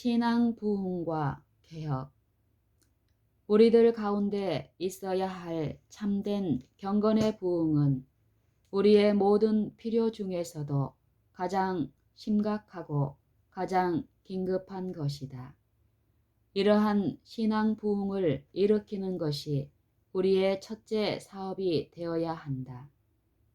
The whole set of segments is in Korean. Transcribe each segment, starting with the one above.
신앙 부흥과 개혁. 우리들 가운데 있어야 할 참된 경건의 부흥은 우리의 모든 필요 중에서도 가장 심각하고 가장 긴급한 것이다. 이러한 신앙 부흥을 일으키는 것이 우리의 첫째 사업이 되어야 한다.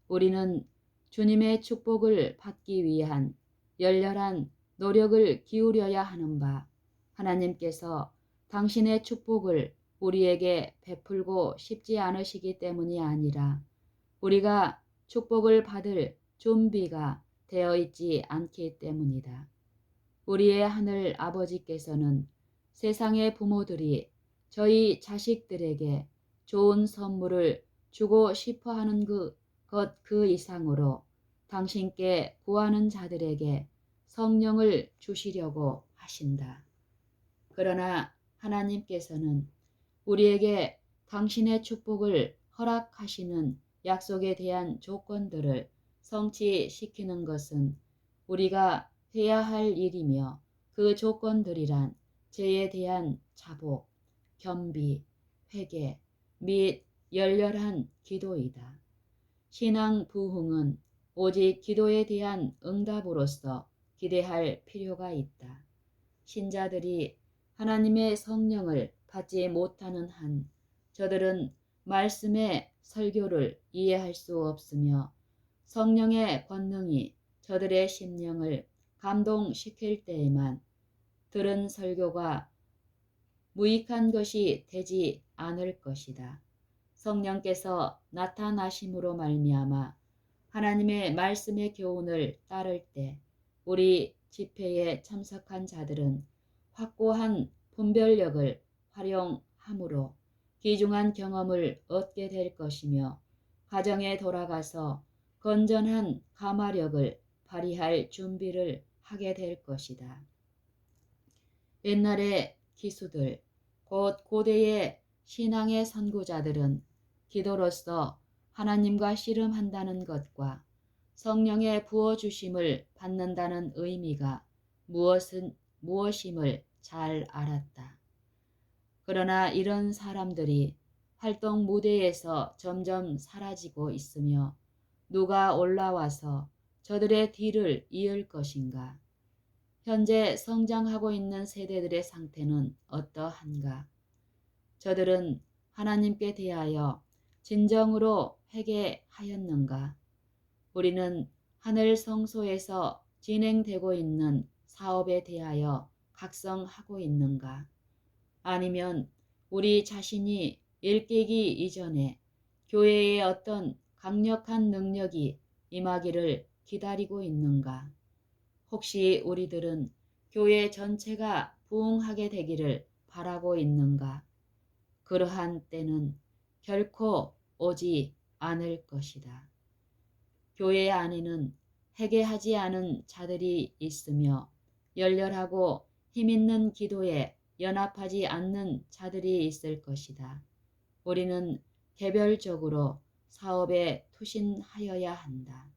우리는 주님의 축복을 받기 위한 열렬한 노력을 기울여야 하는 바, 하나님께서 당신의 축복을 우리에게 베풀고 싶지 않으시기 때문이 아니라 우리가 축복을 받을 준비가 되어 있지 않기 때문이다. 우리의 하늘 아버지께서는 세상의 부모들이 저희 자식들에게 좋은 선물을 주고 싶어 하는 그 이상으로 당신께 구하는 자들에게 성령을 주시려고 하신다. 그러나 하나님께서는 우리에게 당신의 축복을 허락하시는 약속에 대한 조건들을 성취시키는 것은 우리가 해야 할 일이며, 그 조건들이란 죄에 대한 자복, 겸비, 회개 및 열렬한 기도이다. 신앙 부흥은 오직 기도에 대한 응답으로서 기대할 필요가 있다. 신자들이 하나님의 성령을 받지 못하는 한 저들은 말씀의 설교를 이해할 수 없으며 성령의 권능이 저들의 심령을 감동시킬 때에만 들은 설교가 무익한 것이 되지 않을 것이다. 성령께서 나타나심으로 말미암아 하나님의 말씀의 교훈을 따를 때 우리 집회에 참석한 자들은 확고한 분별력을 활용함으로 귀중한 경험을 얻게 될 것이며, 가정에 돌아가서 건전한 감화력을 발휘할 준비를 하게 될 것이다. 옛날의 기수들, 곧 고대의 신앙의 선구자들은 기도로서 하나님과 씨름한다는 것과 성령의 부어주심을 받는다는 의미가 무엇임을 잘 알았다. 그러나 이런 사람들이 활동 무대에서 점점 사라지고 있으며 누가 올라와서 저들의 뒤를 이을 것인가? 현재 성장하고 있는 세대들의 상태는 어떠한가? 저들은 하나님께 대하여 진정으로 회개하였는가? 우리는 하늘 성소에서 진행되고 있는 사업에 대하여 각성하고 있는가? 아니면 우리 자신이 일깨기 이전에 교회에 어떤 강력한 능력이 임하기를 기다리고 있는가? 혹시 우리들은 교회 전체가 부흥하게 되기를 바라고 있는가? 그러한 때는 결코 오지 않을 것이다. 교회 안에는 회개하지 않은 자들이 있으며 열렬하고 힘있는 기도에 연합하지 않는 자들이 있을 것이다. 우리는 개별적으로 사업에 투신하여야 한다.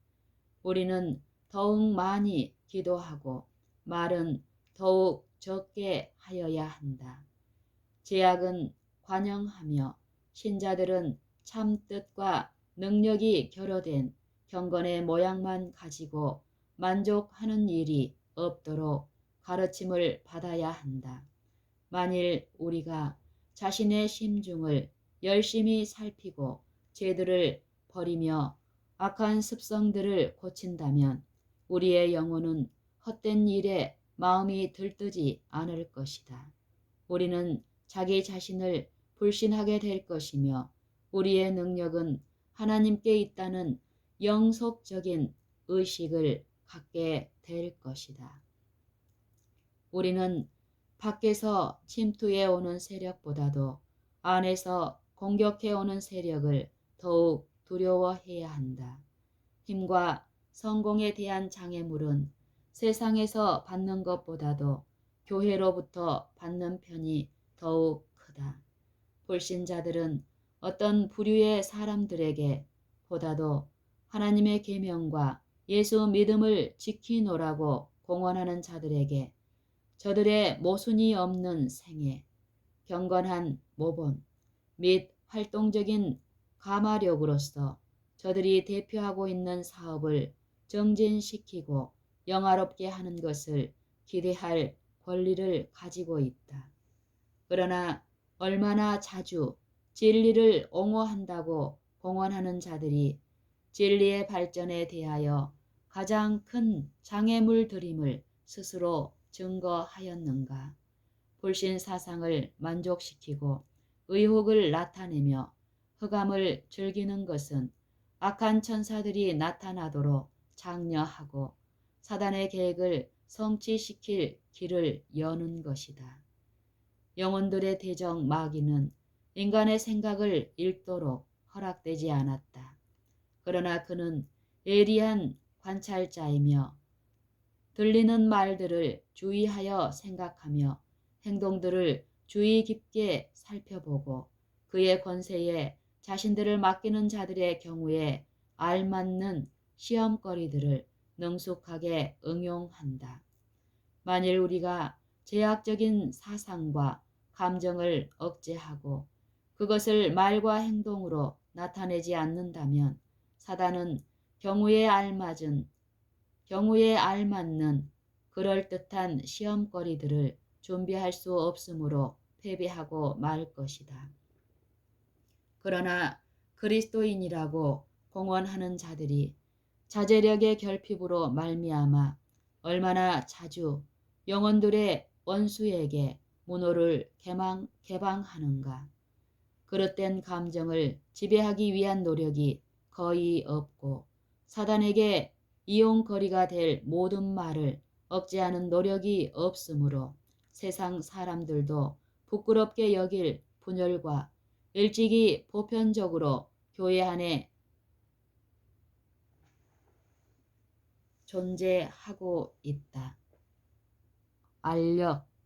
우리는 더욱 많이 기도하고 말은 더욱 적게 하여야 한다. 제약은 관영하며 신자들은 참 뜻과 능력이 결여된 경건의 모양만 가지고 만족하는 일이 없도록 가르침을 받아야 한다. 만일 우리가 자신의 심중을 열심히 살피고 죄들을 버리며 악한 습성들을 고친다면 우리의 영혼은 헛된 일에 마음이 들뜨지 않을 것이다. 우리는 자기 자신을 불신하게 될 것이며 우리의 능력은 하나님께 있다는 영속적인 의식을 갖게 될 것이다. 우리는 밖에서 침투해 오는 세력보다도 안에서 공격해 오는 세력을 더욱 두려워해야 한다. 힘과 성공에 대한 장애물은 세상에서 받는 것보다도 교회로부터 받는 편이 더욱 크다. 불신자들은 어떤 부류의 사람들에게 보다도 하나님의 계명과 예수 믿음을 지키노라고 공언하는 자들에게 저들의 모순이 없는 생애, 경건한 모본 및 활동적인 가마력으로서 저들이 대표하고 있는 사업을 정진시키고 영화롭게 하는 것을 기대할 권리를 가지고 있다. 그러나 얼마나 자주 진리를 옹호한다고 공언하는 자들이 진리의 발전에 대하여 가장 큰 장애물들임을 스스로 증거하였는가. 불신 사상을 만족시키고 의혹을 나타내며 흑암을 즐기는 것은 악한 천사들이 나타나도록 장려하고 사단의 계획을 성취시킬 길을 여는 것이다. 영혼들의 대적 마귀는 인간의 생각을 읽도록 허락되지 않았다. 그러나 그는 예리한 관찰자이며 들리는 말들을 주의하여 생각하며 행동들을 주의 깊게 살펴보고 그의 권세에 자신들을 맡기는 자들의 경우에 알맞는 시험거리들을 능숙하게 응용한다. 만일 우리가 제약적인 사상과 감정을 억제하고 그것을 말과 행동으로 나타내지 않는다면 사단은 경우에 알맞는 그럴듯한 시험거리들을 준비할 수 없으므로 패배하고 말 것이다. 그러나 그리스도인이라고 공언하는 자들이 자제력의 결핍으로 말미암아 얼마나 자주 영혼들의 원수에게 문호를 개방하는가. 그릇된 감정을 지배하기 위한 노력이 거의 없고 사단에게 이용거리가 될 모든 말을 억제하는 노력이 없으므로 세상 사람들도 부끄럽게 여길 분열과 일찍이 보편적으로 교회 안에 존재하고 있다.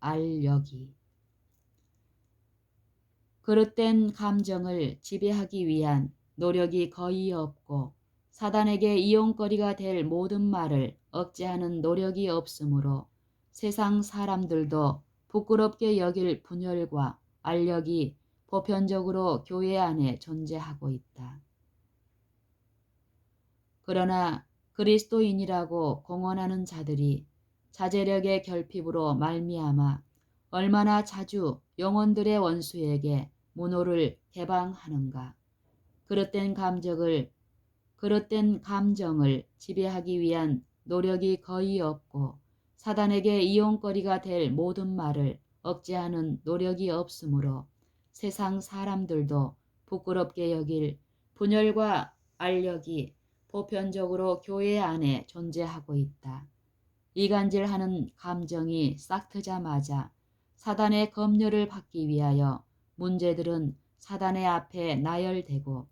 알력이. 그릇된 감정을 지배하기 위한 노력이 거의 없고 사단에게 이용거리가 될 모든 말을 억제하는 노력이 없으므로 세상 사람들도 부끄럽게 여길 분열과 알력이 보편적으로 교회 안에 존재하고 있다. 그러나 그리스도인이라고 공언하는 자들이 자제력의 결핍으로 말미암아 얼마나 자주 영혼들의 원수에게 문호를 개방하는가. 그릇된 감정을 지배하기 위한 노력이 거의 없고 사단에게 이용거리가 될 모든 말을 억제하는 노력이 없으므로 세상 사람들도 부끄럽게 여길 분열과 알력이 보편적으로 교회 안에 존재하고 있다. 이간질하는 감정이 싹트자마자 사단의 검열을 받기 위하여 문제들은 사단의 앞에 나열되고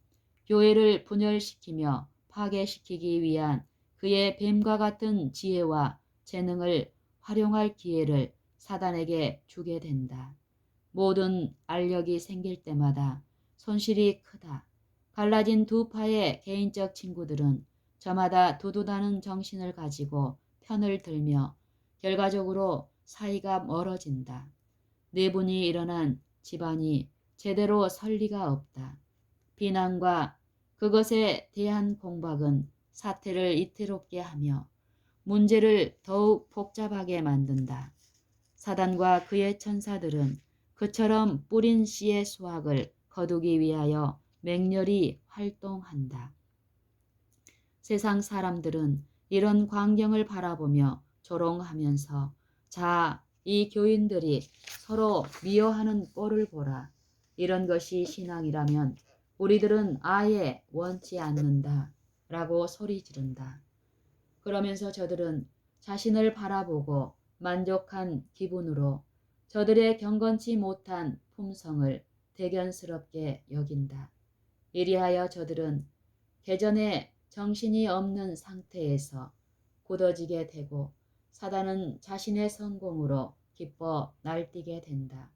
교회를 분열시키며 파괴시키기 위한 그의 뱀과 같은 지혜와 재능을 활용할 기회를 사단에게 주게 된다. 모든 알력이 생길 때마다 손실이 크다. 갈라진 두 파의 개인적 친구들은 저마다 두두다는 정신을 가지고 편을 들며 결과적으로 사이가 멀어진다. 내분이 일어난 집안이 제대로 설 리가 없다. 비난과 그것에 대한 공박은 사태를 이태롭게 하며 문제를 더욱 복잡하게 만든다. 사단과 그의 천사들은 그처럼 뿌린 씨의 수확을 거두기 위하여 맹렬히 활동한다. 세상 사람들은 이런 광경을 바라보며 조롱하면서 자, 이 교인들이 서로 미워하는 꼴을 보라. 이런 것이 신앙이라면 우리들은 아예 원치 않는다. 라고 소리 지른다. 그러면서 저들은 자신을 바라보고 만족한 기분으로 저들의 경건치 못한 품성을 대견스럽게 여긴다. 이리하여 저들은 개전에 정신이 없는 상태에서 굳어지게 되고 사단은 자신의 성공으로 기뻐 날뛰게 된다.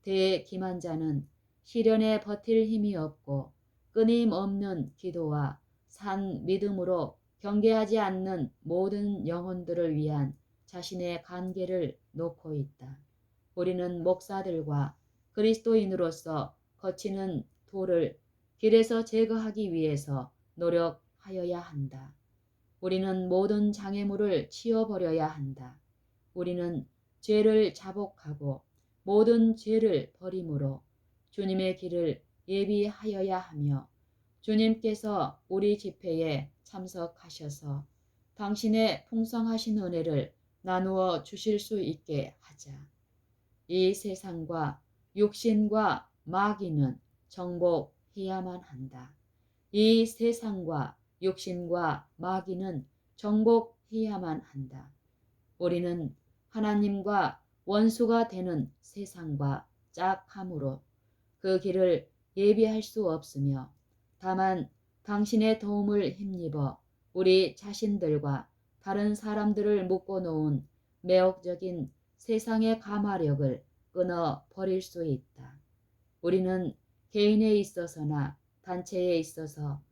대기만자는 시련에 버틸 힘이 없고 끊임없는 기도와 산 믿음으로 경계하지 않는 모든 영혼들을 위한 자신의 관계를 놓고 있다. 우리는 목사들과 그리스도인으로서 거치는 돌을 길에서 제거하기 위해서 노력하여야 한다. 우리는 모든 장애물을 치워버려야 한다. 우리는 죄를 자복하고 모든 죄를 버림으로 주님의 길을 예비하여야 하며 주님께서 우리 집회에 참석하셔서 당신의 풍성하신 은혜를 나누어 주실 수 있게 하자. 이 세상과 육신과 마귀는 정복해야만 한다. 이 세상과 육신과 마귀는 정복해야만 한다. 우리는 하나님과 원수가 되는 세상과 짝함으로 그 길을 예비할 수 없으며 다만 당신의 도움을 힘입어 우리 자신들과 다른 사람들을 묶어놓은 매혹적인 세상의 가마력을 끊어 버릴 수 있다. 우리는 개인에 있어서나 단체에 있어서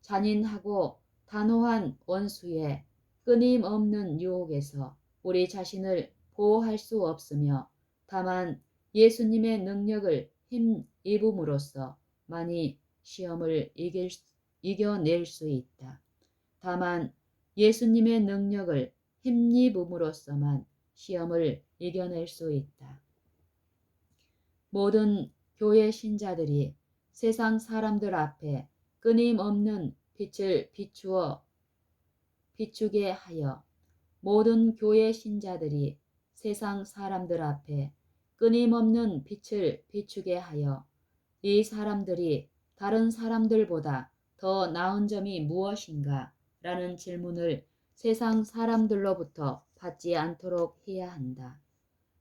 잔인하고 단호한 원수의 끊임없는 유혹에서 우리 자신을 보호할 수 없으며 다만 예수님의 능력을 힘입음으로써 많이 시험을 이겨낼 수 있다. 다만 예수님의 능력을 힘입음으로써만 시험을 이겨낼 수 있다. 모든 교회 신자들이 세상 사람들 앞에 끊임없는 빛을 비추게 하여 모든 교회 신자들이 세상 사람들 앞에 끊임없는 빛을 비추게 하여 이 사람들이 다른 사람들보다 더 나은 점이 무엇인가? 라는 질문을 세상 사람들로부터 받지 않도록 해야 한다.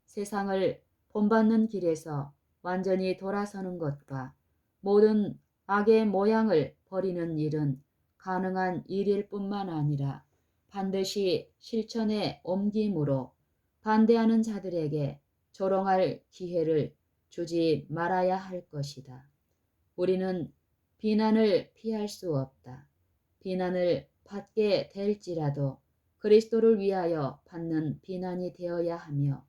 세상을 본받는 길에서 완전히 돌아서는 것과 모든 악의 모양을 버리는 일은 가능한 일일 뿐만 아니라 반드시 실천에 옮김으로 반대하는 자들에게 조롱할 기회를 주지 말아야 할 것이다. 우리는 비난을 피할 수 없다. 비난을 받게 될지라도 그리스도를 위하여 받는 비난이 되어야 하며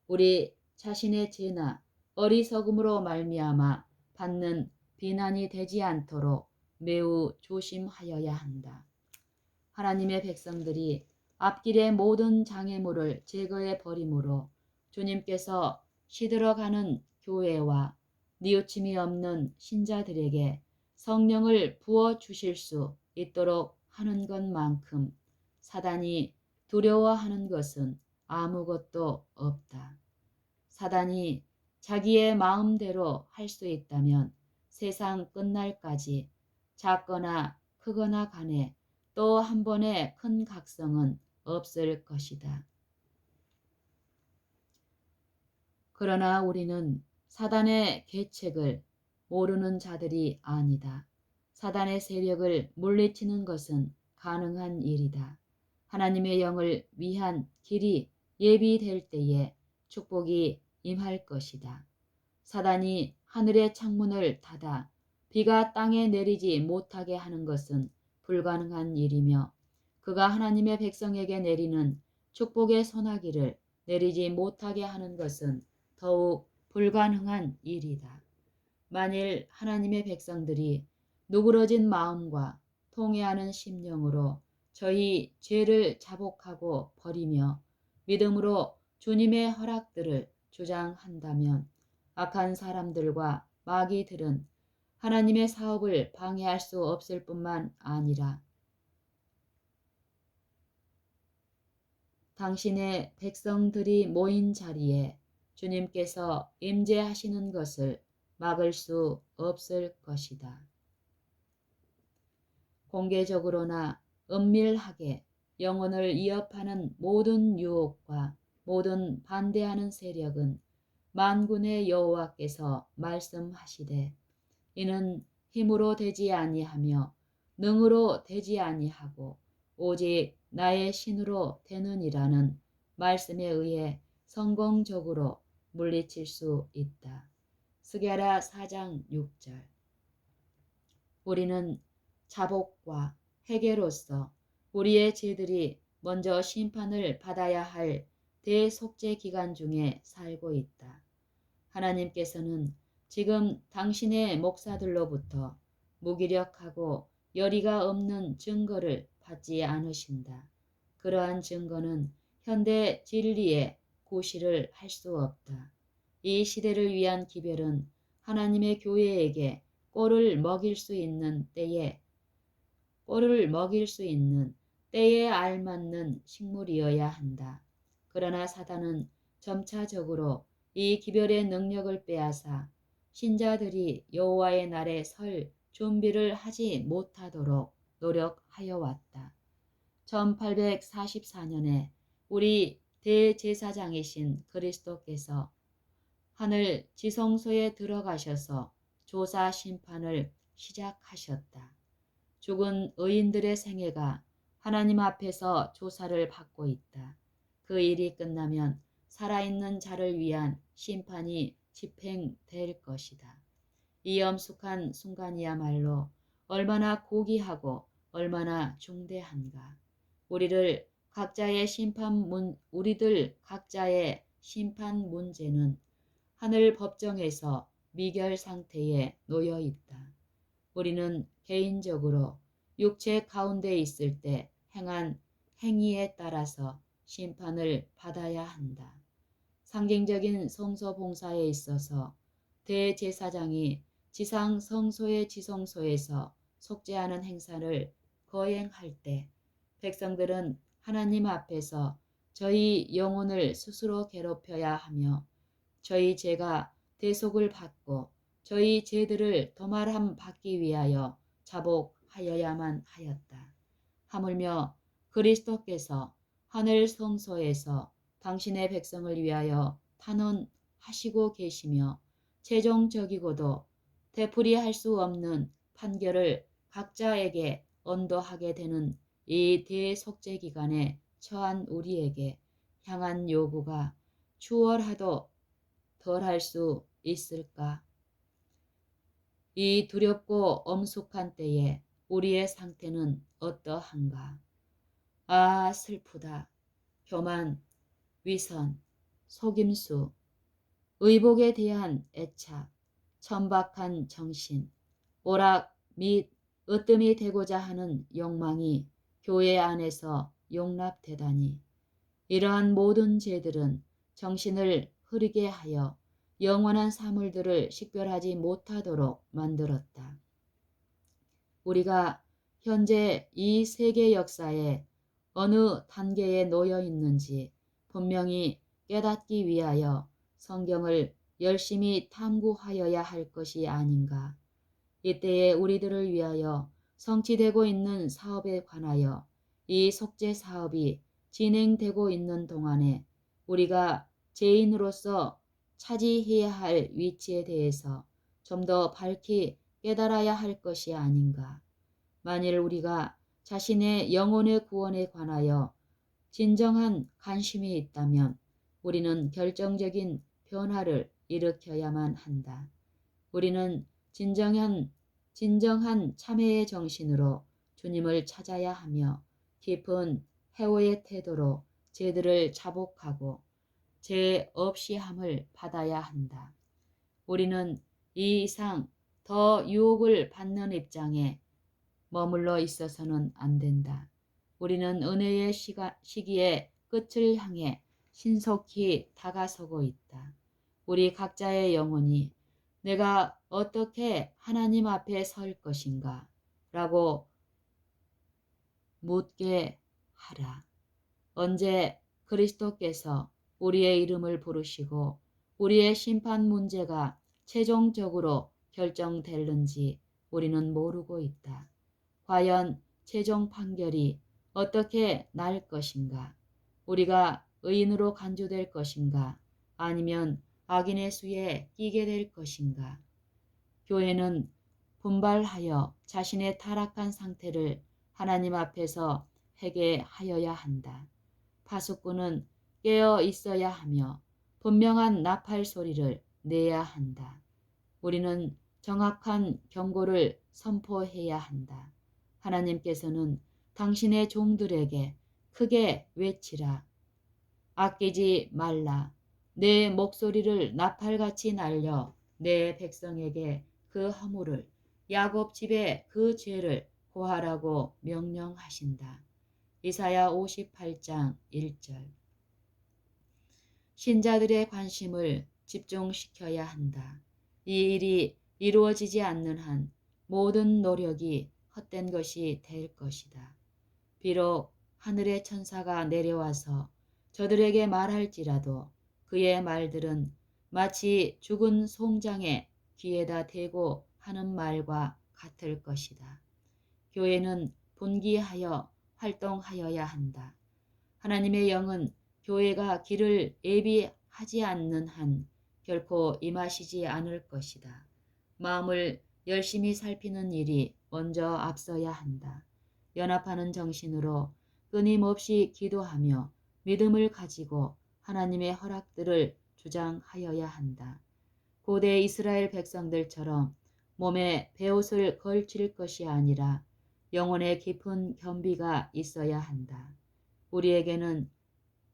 우리 자신의 죄나 어리석음으로 말미암아 받는 비난이 되지 않도록 매우 조심하여야 한다. 하나님의 백성들이 앞길의 모든 장애물을 제거해 버림으로 주님께서 시들어가는 교회와 뉘우침이 없는 신자들에게 성령을 부어 주실 수 있도록 하는 것만큼 사단이 두려워하는 것은 아무것도 없다. 사단이 자기의 마음대로 할 수 있다면 세상 끝날까지 작거나 크거나 간에 또 한 번의 큰 각성은 없을 것이다. 그러나 우리는 사단의 계책을 모르는 자들이 아니다. 사단의 세력을 물리치는 것은 가능한 일이다. 하나님의 영을 위한 길이 예비될 때에 축복이 임할 것이다. 사단이 하늘의 창문을 닫아 비가 땅에 내리지 못하게 하는 것은 불가능한 일이며 그가 하나님의 백성에게 내리는 축복의 소나기를 내리지 못하게 하는 것은 더욱 불가능한 일이다. 만일 하나님의 백성들이 누그러진 마음과 통회하는 심령으로 저희 죄를 자복하고 버리며 믿음으로 주님의 허락들을 주장한다면 악한 사람들과 마귀들은 하나님의 사업을 방해할 수 없을 뿐만 아니라 당신의 백성들이 모인 자리에 주님께서 임재하시는 것을 막을 수 없을 것이다. 공개적으로나 은밀하게 영혼을 위협하는 모든 유혹과 모든 반대하는 세력은 만군의 여호와께서 말씀하시되 이는 힘으로 되지 아니하며 능으로 되지 아니하고 오직 나의 신으로 되느니라는 말씀에 의해 성공적으로 물리칠 수 있다. 스게라 4장 6절. 우리는 자복과 회개로서 우리의 죄들이 먼저 심판을 받아야 할 대속죄 기간 중에 살고 있다. 하나님께서는 지금 당신의 목사들로부터 무기력하고 열의가 없는 증거를 받지 않으신다. 그러한 증거는 현대 진리의 구실을 할 수 없다. 이 시대를 위한 기별은 하나님의 교회에게 꼴을 먹일 수 있는 때에 알맞는 식물이어야 한다. 그러나 사단은 점차적으로 이 기별의 능력을 빼앗아 신자들이 여호와의 날에 설 준비를 하지 못하도록 노력하여 왔다. 1844년에 우리 대제사장이신 그리스도께서 하늘 지성소에 들어가셔서 조사 심판을 시작하셨다. 죽은 의인들의 생애가 하나님 앞에서 조사를 받고 있다. 그 일이 끝나면 살아있는 자를 위한 심판이 집행될 것이다. 이 엄숙한 순간이야말로 얼마나 고귀하고 얼마나 중대한가. 우리들 각자의 심판 문제는 하늘 법정에서 미결 상태에 놓여 있다. 우리는 개인적으로 육체 가운데 있을 때 행한 행위에 따라서 심판을 받아야 한다. 상징적인 성소 봉사에 있어서 대제사장이 지상 성소의 지성소에서 속죄하는 행사를 거행할 때 백성들은 하나님 앞에서 저희 영혼을 스스로 괴롭혀야 하며 저희 죄가 대속을 받고 저희 죄들을 도말함 받기 위하여 자복하여야만 하였다. 하물며 그리스도께서 하늘 성소에서 당신의 백성을 위하여 탄원하시고 계시며 최종적이고도 되풀이할 수 없는 판결을 각자에게 언도하게 되는 이 대속죄 기간에 처한 우리에게 향한 요구가 추월하도 덜할 수 있을까? 이 두렵고 엄숙한 때에 우리의 상태는 어떠한가? 아, 슬프다. 교만, 위선, 속임수, 의복에 대한 애착, 천박한 정신, 오락 및 으뜸이 되고자 하는 욕망이 교회 안에서 용납되다니. 이러한 모든 죄들은 정신을 흐리게 하여 영원한 사물들을 식별하지 못하도록 만들었다. 우리가 현재 이 세계 역사에 어느 단계에 놓여 있는지 분명히 깨닫기 위하여 성경을 열심히 탐구하여야 할 것이 아닌가. 이때에 우리들을 위하여 성취되고 있는 사업에 관하여 이 속죄 사업이 진행되고 있는 동안에 우리가 죄인으로서 차지해야 할 위치에 대해서 좀 더 밝히 깨달아야 할 것이 아닌가. 만일 우리가 자신의 영혼의 구원에 관하여 진정한 관심이 있다면 우리는 결정적인 변화를 일으켜야만 한다. 우리는 진정한 참회의 정신으로 주님을 찾아야 하며 깊은 회오의 태도로 죄들을 자복하고 죄 없이 함을 받아야 한다. 우리는 이 이상 더 유혹을 받는 입장에 머물러 있어서는 안 된다. 우리는 은혜의 시기의 끝을 향해 신속히 다가서고 있다. 우리 각자의 영혼이 내가 어떻게 하나님 앞에 설 것인가? 라고 묻게 하라. 언제 그리스도께서 우리의 이름을 부르시고 우리의 심판 문제가 최종적으로 결정될는지 우리는 모르고 있다. 과연 최종 판결이 어떻게 날 것인가? 우리가 의인으로 간주될 것인가? 아니면 악인의 수에 끼게 될 것인가? 교회는 분발하여 자신의 타락한 상태를 하나님 앞에서 회개하여야 한다. 파수꾼은 깨어 있어야 하며 분명한 나팔 소리를 내야 한다. 우리는 정확한 경고를 선포해야 한다. 하나님께서는 당신의 종들에게 크게 외치라. 아끼지 말라. 내 목소리를 나팔같이 날려 내 백성에게 그 허물을, 야곱 집에 그 죄를 고하라고 명령하신다. 이사야 58장 1절. 신자들의 관심을 집중시켜야 한다. 이 일이 이루어지지 않는 한 모든 노력이 헛된 것이 될 것이다. 비록 하늘의 천사가 내려와서 저들에게 말할지라도 그의 말들은 마치 죽은 송장의 귀에다 대고 하는 말과 같을 것이다. 교회는 분기하여 활동하여야 한다. 하나님의 영은 교회가 길을 예비하지 않는 한 결코 임하시지 않을 것이다. 마음을 열심히 살피는 일이 먼저 앞서야 한다. 연합하는 정신으로 끊임없이 기도하며 믿음을 가지고 하나님의 허락들을 주장하여야 한다. 고대 이스라엘 백성들처럼 몸에 베옷을 걸칠 것이 아니라 영혼의 깊은 겸비가 있어야 한다. 우리에게는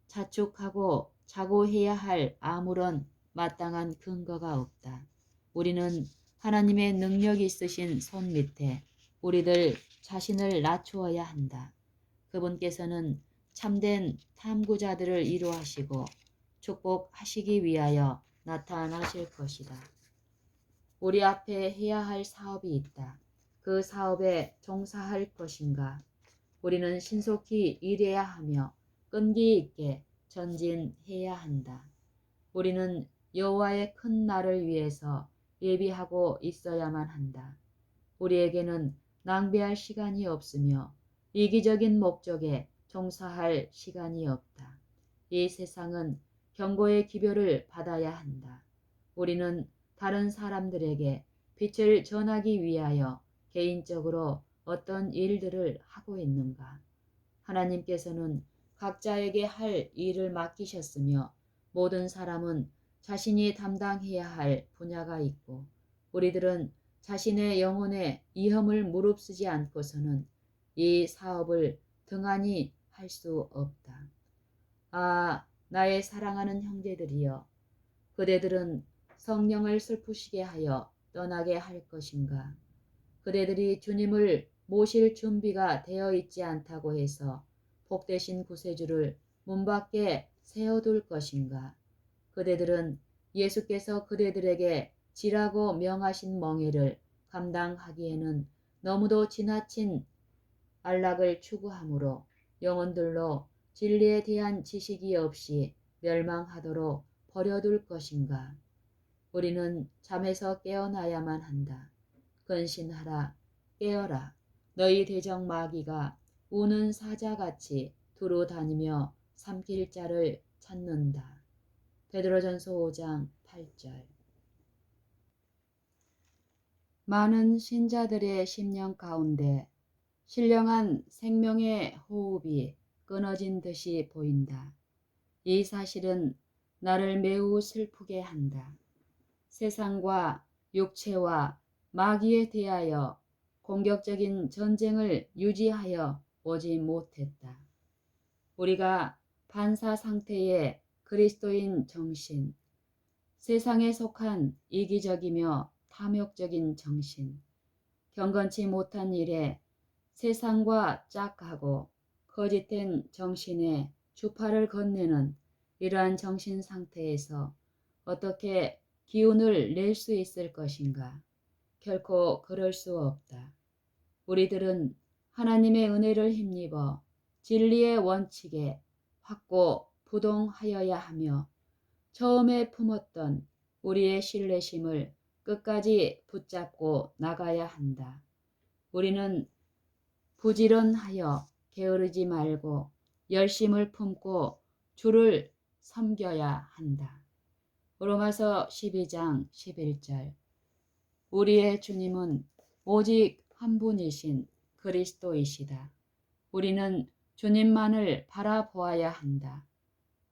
자축하고 자고해야 할 아무런 마땅한 근거가 없다. 우리는 하나님의 능력이 있으신 손 밑에 우리들 자신을 낮추어야 한다. 그분께서는 참된 탐구자들을 이루하시고 축복하시기 위하여 나타나실 것이다. 우리 앞에 해야 할 사업이 있다. 그 사업에 종사할 것인가? 우리는 신속히 일해야 하며 끈기 있게 전진해야 한다. 우리는 여호와의 큰 날을 위해서 예비하고 있어야만 한다. 우리에게는 낭비할 시간이 없으며 이기적인 목적에 종사할 시간이 없다. 이 세상은 경고의 기별을 받아야 한다. 우리는 다른 사람들에게 빛을 전하기 위하여 개인적으로 어떤 일들을 하고 있는가? 하나님께서는 각자에게 할 일을 맡기셨으며 모든 사람은 자신이 담당해야 할 분야가 있고 우리들은 자신의 영혼에 위험을 무릅쓰지 않고서는 이 사업을 등한히 할 수 없다. 아, 나의 사랑하는 형제들이여, 그대들은 성령을 슬프시게 하여 떠나게 할 것인가? 그대들이 주님을 모실 준비가 되어 있지 않다고 해서 복되신 구세주를 문 밖에 세워둘 것인가? 그대들은 예수께서 그대들에게 지라고 명하신 멍에를 감당하기에는 너무도 지나친 안락을 추구하므로 영혼들로 진리에 대한 지식이 없이 멸망하도록 버려둘 것인가? 우리는 잠에서 깨어나야만 한다. 근신하라, 깨어라. 너희 대적 마귀가 우는 사자같이 두루 다니며 삼킬 자를 찾는다. 베드로전서 5장 8절. 많은 신자들의 심령 가운데 신령한 생명의 호흡이 끊어진 듯이 보인다. 이 사실은 나를 매우 슬프게 한다. 세상과 육체와 마귀에 대하여 공격적인 전쟁을 유지하여 오지 못했다. 우리가 반사 상태의 그리스도인 정신, 세상에 속한 이기적이며 탐욕적인 정신, 경건치 못한 일에 세상과 짝하고 거짓된 정신에 주파를 건네는 이러한 정신 상태에서 어떻게 기운을 낼 수 있을 것인가? 결코 그럴 수 없다. 우리들은 하나님의 은혜를 힘입어 진리의 원칙에 확고 부동하여야 하며 처음에 품었던 우리의 신뢰심을 끝까지 붙잡고 나가야 한다. 우리는 부지런하여 게으르지 말고 열심을 품고 주를 섬겨야 한다. 로마서 12장 11절. 우리의 주님은 오직 한 분이신 그리스도이시다. 우리는 주님만을 바라보아야 한다.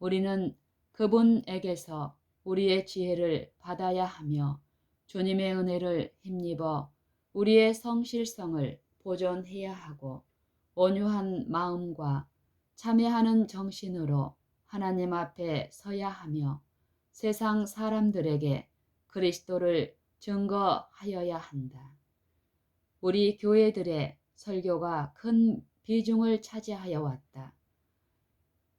우리는 그분에게서 우리의 지혜를 받아야 하며 주님의 은혜를 힘입어 우리의 성실성을 보존해야 하고 온유한 마음과 참회하는 정신으로 하나님 앞에 서야 하며 세상 사람들에게 그리스도를 증거하여야 한다. 우리 교회들의 설교가 큰 비중을 차지하여 왔다.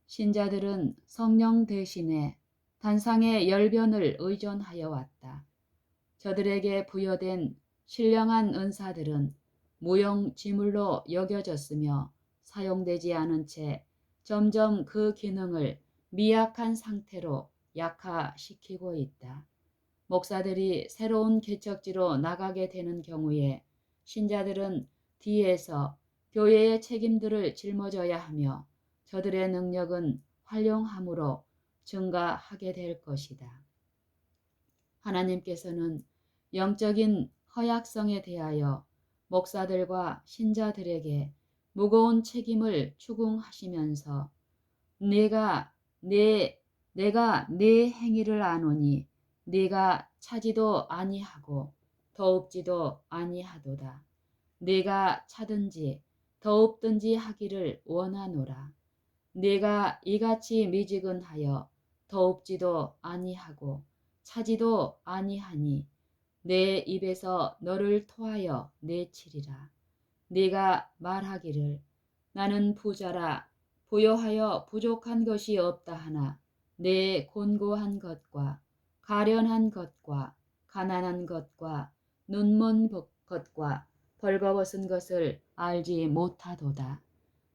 신자들은 성령 대신에 단상의 열변을 의존하여 왔다. 저들에게 부여된 신령한 은사들은 무용지물로 여겨졌으며 사용되지 않은 채 점점 그 기능을 미약한 상태로 약화시키고 있다. 목사들이 새로운 개척지로 나가게 되는 경우에 신자들은 뒤에서 교회의 책임들을 짊어져야 하며 저들의 능력은 활용함으로 증가하게 될 것이다. 하나님께서는 영적인 허약성에 대하여 목사들과 신자들에게 무거운 책임을 추궁하시면서 내가 내 행위를 아노니 네가 차지도 아니하고 더웁지도 아니하도다. 네가 차든지 더웁든지 하기를 원하노라. 네가 이같이 미지근하여 더웁지도 아니하고 차지도 아니하니 내 입에서 너를 토하여 내치리라. 네가 말하기를 나는 부자라 부요하여 부족한 것이 없다 하나 내 곤고한 것과 가련한 것과 가난한 것과 눈먼 것과 벌거벗은 것을 알지 못하도다.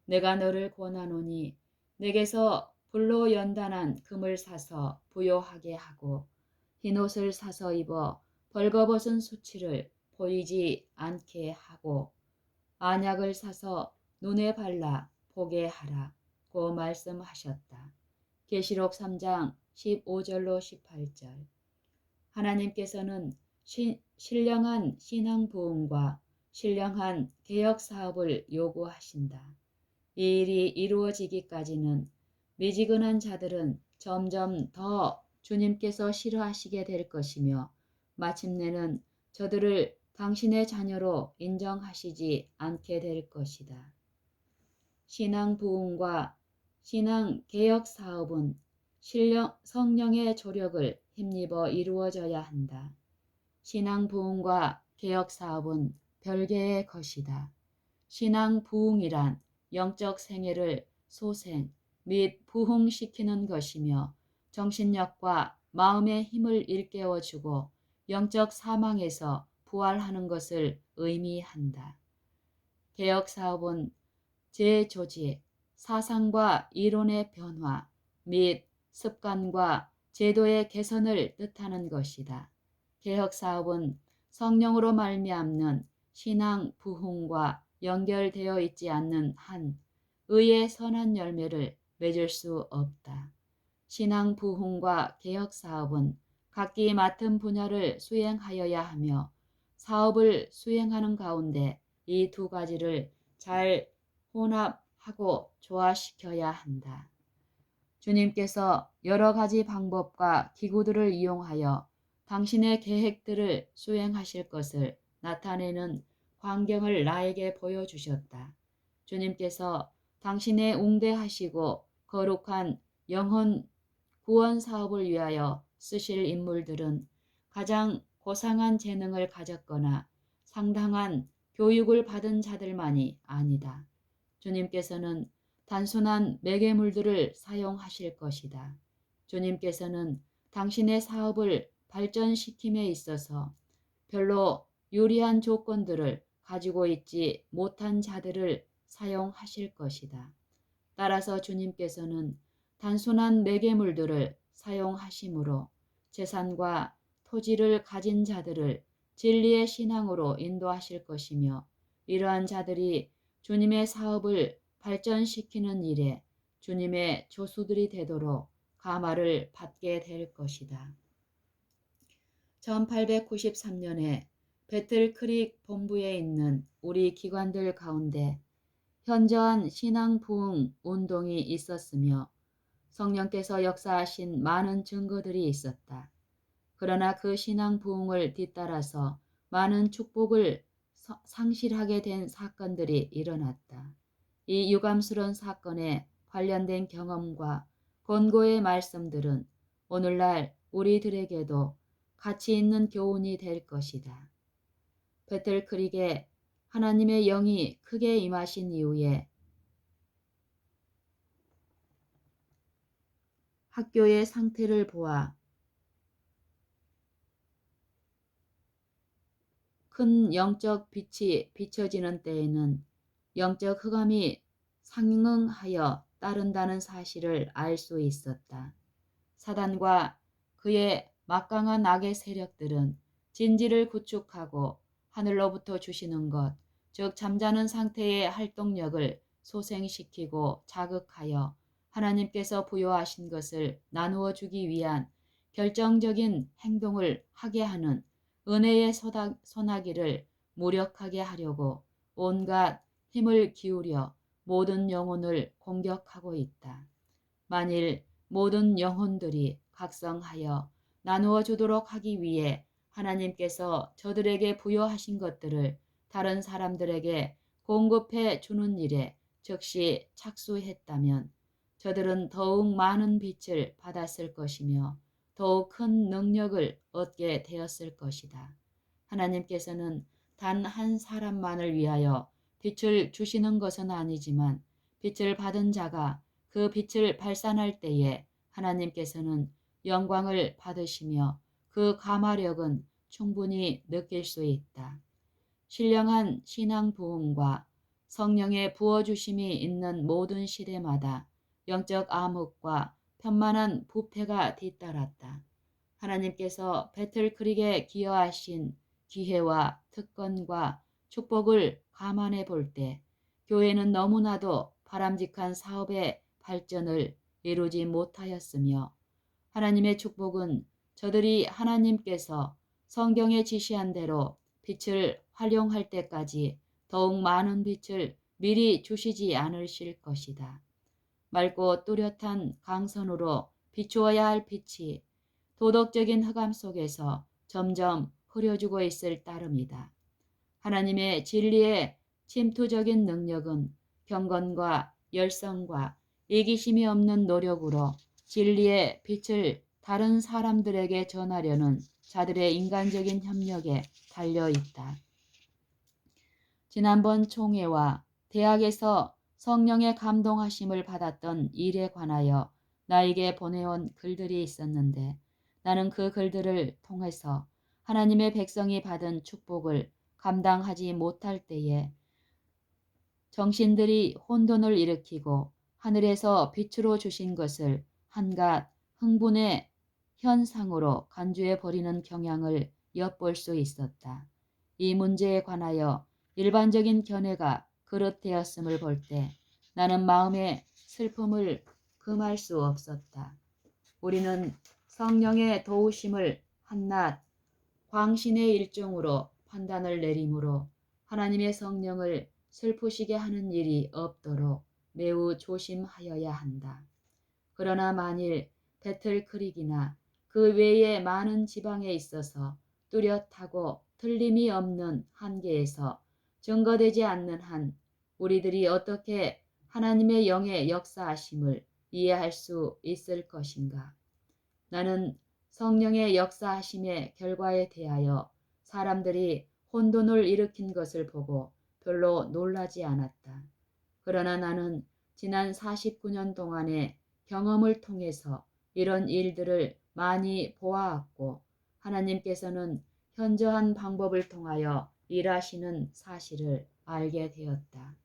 내가 너를 권하노니 내게서 불로 연단한 금을 사서 부요하게 하고 흰옷을 사서 입어 벌거벗은 수치를 보이지 않게 하고 안약을 사서 눈에 발라 보게 하라고 말씀하셨다. 계시록 3장 15절로 18절. 하나님께서는 신령한 신앙 부흥과 신령한 개혁 사업을 요구하신다. 이 일이 이루어지기까지는 미지근한 자들은 점점 더 주님께서 싫어하시게 될 것이며 마침내는 저들을 당신의 자녀로 인정하시지 않게 될 것이다. 신앙 부흥과 신앙 개혁 사업은 성령의 조력을 힘입어 이루어져야 한다. 신앙 부흥과 개혁 사업은 별개의 것이다. 신앙 부흥이란 영적 생애를 소생 및 부흥시키는 것이며 정신력과 마음의 힘을 일깨워주고 영적 사망에서 부활하는 것을 의미한다. 개혁 사업은 재조직, 사상과 이론의 변화 및 습관과 제도의 개선을 뜻하는 것이다. 개혁 사업은 성령으로 말미암는 신앙 부흥과 연결되어 있지 않는 한 의의 선한 열매를 맺을 수 없다. 신앙 부흥과 개혁 사업은 각기 맡은 분야를 수행하여야 하며 사업을 수행하는 가운데 이 두 가지를 잘 혼합하고 조화시켜야 한다. 주님께서 여러 가지 방법과 기구들을 이용하여 당신의 계획들을 수행하실 것을 나타내는 광경을 나에게 보여주셨다. 주님께서 당신의 웅대하시고 거룩한 영혼 구원 사업을 위하여 쓰실 인물들은 가장 고상한 재능을 가졌거나 상당한 교육을 받은 자들만이 아니다. 주님께서는 단순한 매개물들을 사용하실 것이다. 주님께서는 당신의 사업을 발전시킴에 있어서 별로 유리한 조건들을 가지고 있지 못한 자들을 사용하실 것이다. 따라서 주님께서는 단순한 매개물들을 사용하심으로 재산과 토지를 가진 자들을 진리의 신앙으로 인도하실 것이며 이러한 자들이 주님의 사업을 발전시키는 일에 주님의 조수들이 되도록 가마를 받게 될 것이다. 1893년에 배틀크릭 본부에 있는 우리 기관들 가운데 현저한 신앙 부흥 운동이 있었으며 성령께서 역사하신 많은 증거들이 있었다. 그러나 그 신앙 부흥을 뒤따라서 많은 축복을 상실하게 된 사건들이 일어났다. 이 유감스러운 사건의 관련된 경험과 권고의 말씀들은 오늘날 우리들에게도 가치 있는 교훈이 될 것이다. 배틀크릭에 하나님의 영이 크게 임하신 이후에 학교의 상태를 보아 큰 영적 빛이 비춰지는 때에는 영적 흑암이 상응하여 따른다는 사실을 알 수 있었다. 사단과 그의 막강한 악의 세력들은 진지를 구축하고 하늘로부터 주시는 것, 즉 잠자는 상태의 활동력을 소생시키고 자극하여 하나님께서 부여하신 것을 나누어 주기 위한 결정적인 행동을 하게 하는 은혜의 소나기를 무력하게 하려고 온갖 힘을 기울여 모든 영혼을 공격하고 있다. 만일 모든 영혼들이 각성하여 나누어 주도록 하기 위해 하나님께서 저들에게 부여하신 것들을 다른 사람들에게 공급해 주는 일에 즉시 착수했다면 저들은 더욱 많은 빛을 받았을 것이며 더욱 큰 능력을 얻게 되었을 것이다. 하나님께서는 단 한 사람만을 위하여 빛을 주시는 것은 아니지만 빛을 받은 자가 그 빛을 발산할 때에 하나님께서는 영광을 받으시며 그 감화력은 충분히 느낄 수 있다. 신령한 신앙 부흥과 성령의 부어주심이 있는 모든 시대마다 영적 암흑과 편만한 부패가 뒤따랐다. 하나님께서 배틀크릭에 기여하신 기회와 특권과 축복을 감안해 볼 때 교회는 너무나도 바람직한 사업의 발전을 이루지 못하였으며 하나님의 축복은 저들이 하나님께서 성경에 지시한 대로 빛을 활용할 때까지 더욱 많은 빛을 미리 주시지 않으실 것이다. 맑고 뚜렷한 강선으로 비추어야 할 빛이 도덕적인 흑암 속에서 점점 흐려지고 있을 따름이다. 하나님의 진리의 침투적인 능력은 경건과 열성과 이기심이 없는 노력으로 진리의 빛을 다른 사람들에게 전하려는 자들의 인간적인 협력에 달려 있다. 지난번 총회와 대학에서 성령의 감동하심을 받았던 일에 관하여 나에게 보내온 글들이 있었는데 나는 그 글들을 통해서 하나님의 백성이 받은 축복을 감당하지 못할 때에 정신들이 혼돈을 일으키고 하늘에서 빛으로 주신 것을 한갓 흥분의 현상으로 간주해 버리는 경향을 엿볼 수 있었다. 이 문제에 관하여 일반적인 견해가 그릇되었음을 볼 때 나는 마음의 슬픔을 금할 수 없었다. 우리는 성령의 도우심을 한낱 광신의 일종으로 판단을 내리므로 하나님의 성령을 슬프시게 하는 일이 없도록 매우 조심하여야 한다. 그러나 만일 배틀크릭이나 그 외의 많은 지방에 있어서 뚜렷하고 틀림이 없는 한계에서 증거되지 않는 한 우리들이 어떻게 하나님의 영의 역사하심을 이해할 수 있을 것인가? 나는 성령의 역사하심의 결과에 대하여 사람들이 혼돈을 일으킨 것을 보고 별로 놀라지 않았다. 그러나 나는 지난 49년 동안의 경험을 통해서 이런 일들을 많이 보아왔고 하나님께서는 현저한 방법을 통하여 일하시는 사실을 알게 되었다.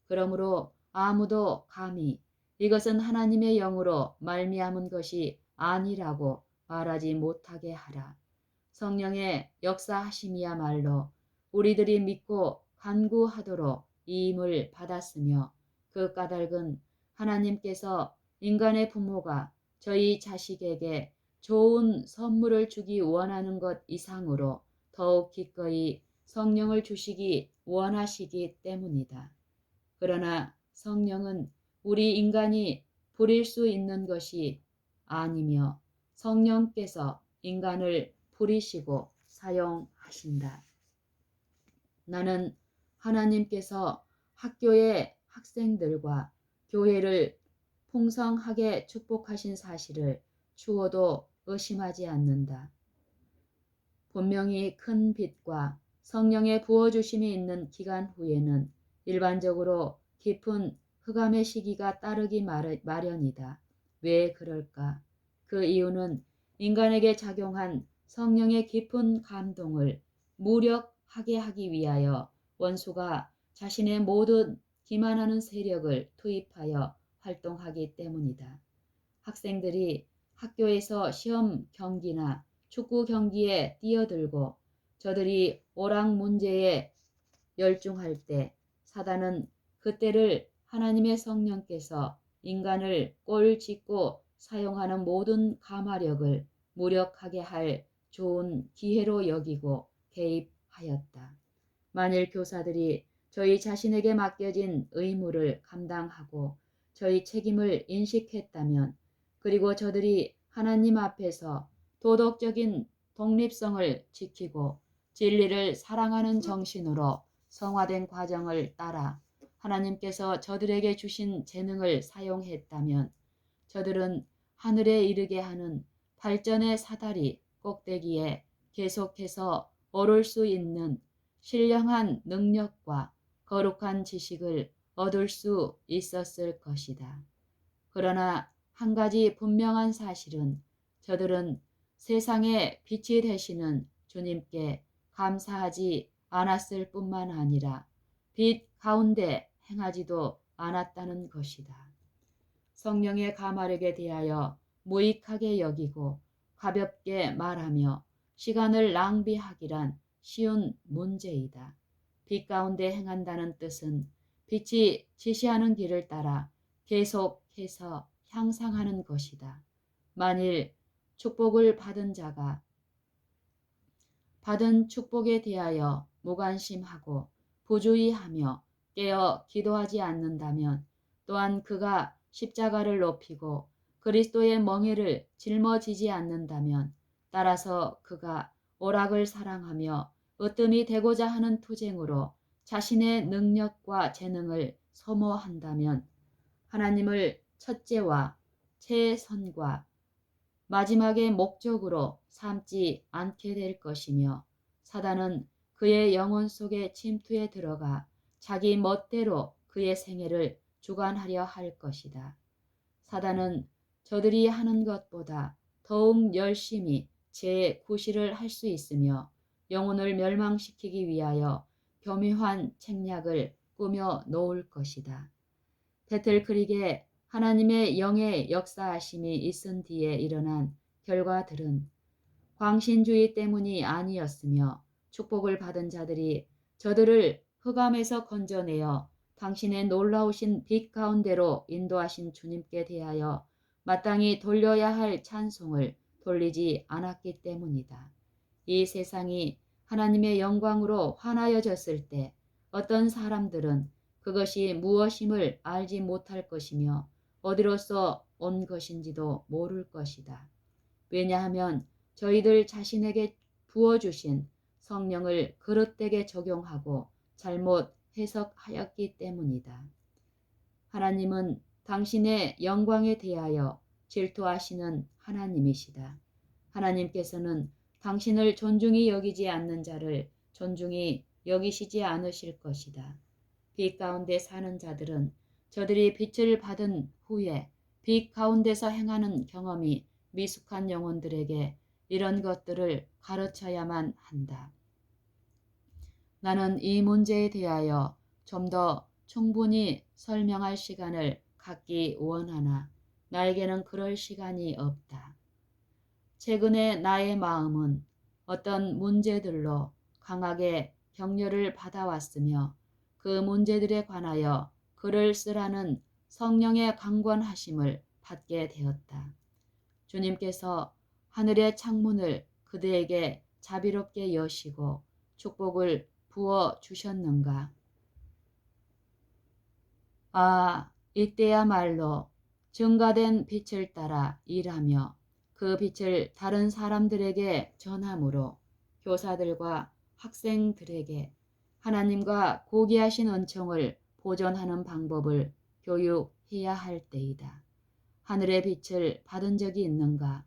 그러므로 아무도 감히 이것은 하나님의 영으로 말미암은 것이 아니라고 말하지 못하게 하라. 성령의 역사하심이야말로 우리들이 믿고 간구하도록 이 힘을 받았으며 그 까닭은 하나님께서 인간의 부모가 저희 자식에게 좋은 선물을 주기 원하는 것 이상으로 더욱 기꺼이 성령을 주시기 원하시기 때문이다. 그러나 성령은 우리 인간이 부릴 수 있는 것이 아니며 성령께서 인간을 부리시고 사용하신다. 나는 하나님께서 학교의 학생들과 교회를 풍성하게 축복하신 사실을 추호도 의심하지 않는다. 분명히 큰 빛과 성령의 부어주심이 있는 기간 후에는 일반적으로 깊은 흑암의 시기가 따르기 마련이다. 왜 그럴까? 그 이유는 인간에게 작용한 성령의 깊은 감동을 무력하게 하기 위하여 원수가 자신의 모든 기만하는 세력을 투입하여 활동하기 때문이다. 학생들이 학교에서 시험 경기나 축구 경기에 뛰어들고 저들이 오락 문제에 열중할 때 사단은 그때를 하나님의 성령께서 인간을 꼴짓고 사용하는 모든 감화력을 무력하게 할 좋은 기회로 여기고 개입하였다. 만일 교사들이 저희 자신에게 맡겨진 의무를 감당하고 저희 책임을 인식했다면, 그리고 저들이 하나님 앞에서 도덕적인 독립성을 지키고 진리를 사랑하는 정신으로 성화된 과정을 따라 하나님께서 저들에게 주신 재능을 사용했다면, 저들은 하늘에 이르게 하는 발전의 사다리 꼭대기에 계속해서 오를 수 있는 신령한 능력과 거룩한 지식을 얻을 수 있었을 것이다. 그러나 한 가지 분명한 사실은 저들은 세상의 빛이 되시는 주님께 감사하지 않았을 뿐만 아니라 빛 가운데 행하지도 않았다는 것이다. 성령의 감화력에 대하여 무익하게 여기고 가볍게 말하며 시간을 낭비하기란 쉬운 문제이다. 빛 가운데 행한다는 뜻은 빛이 지시하는 길을 따라 계속해서 향상하는 것이다. 만일 축복을 받은 자가 받은 축복에 대하여 무관심하고 부주의하며 깨어 기도하지 않는다면, 또한 그가 십자가를 높이고 그리스도의 멍에를 짊어지지 않는다면, 따라서 그가 오락을 사랑하며 으뜸이 되고자 하는 투쟁으로 자신의 능력과 재능을 소모한다면, 하나님을 첫째와 최선과 마지막의 목적으로 삼지 않게 될 것이며, 사단은 그의 영혼 속에 침투해 들어가 자기 멋대로 그의 생애를 주관하려 할 것이다. 사단은 저들이 하는 것보다 더욱 열심히 제9시를 할 수 있으며 영혼을 멸망시키기 위하여 교묘한 책략을 꾸며 놓을 것이다. 배틀크릭에 하나님의 영의 역사하심이 있은 뒤에 일어난 결과들은 광신주의 때문이 아니었으며, 축복을 받은 자들이 저들을 흑암에서 건져내어 당신의 놀라우신 빛 가운데로 인도하신 주님께 대하여 마땅히 돌려야 할 찬송을 돌리지 않았기 때문이다. 이 세상이 하나님의 영광으로 환하여졌을 때 어떤 사람들은 그것이 무엇임을 알지 못할 것이며 어디로서 온 것인지도 모를 것이다. 왜냐하면 저희들 자신에게 부어주신 성령을 그릇되게 적용하고 잘못 해석하였기 때문이다. 하나님은 당신의 영광에 대하여 질투하시는 하나님이시다. 하나님께서는 당신을 존중히 여기지 않는 자를 존중히 여기시지 않으실 것이다. 빛 가운데 사는 자들은 저들이 빛을 받은 후에 빛 가운데서 행하는 경험이 미숙한 영혼들에게 이런 것들을 가르쳐야만 한다. 나는 이 문제에 대하여 좀 더 충분히 설명할 시간을 갖기 원하나 나에게는 그럴 시간이 없다. 최근에 나의 마음은 어떤 문제들로 강하게 격려를 받아왔으며, 그 문제들에 관하여 글을 쓰라는 성령의 강권하심을 받게 되었다. 주님께서 하늘의 창문을 그대에게 자비롭게 여시고 축복을 부어 주셨는가? 아, 이때야말로 증가된 빛을 따라 일하며 그 빛을 다른 사람들에게 전함으로 교사들과 학생들에게 하나님과 고귀하신 은총을 보존하는 방법을 교육해야 할 때이다. 하늘의 빛을 받은 적이 있는가?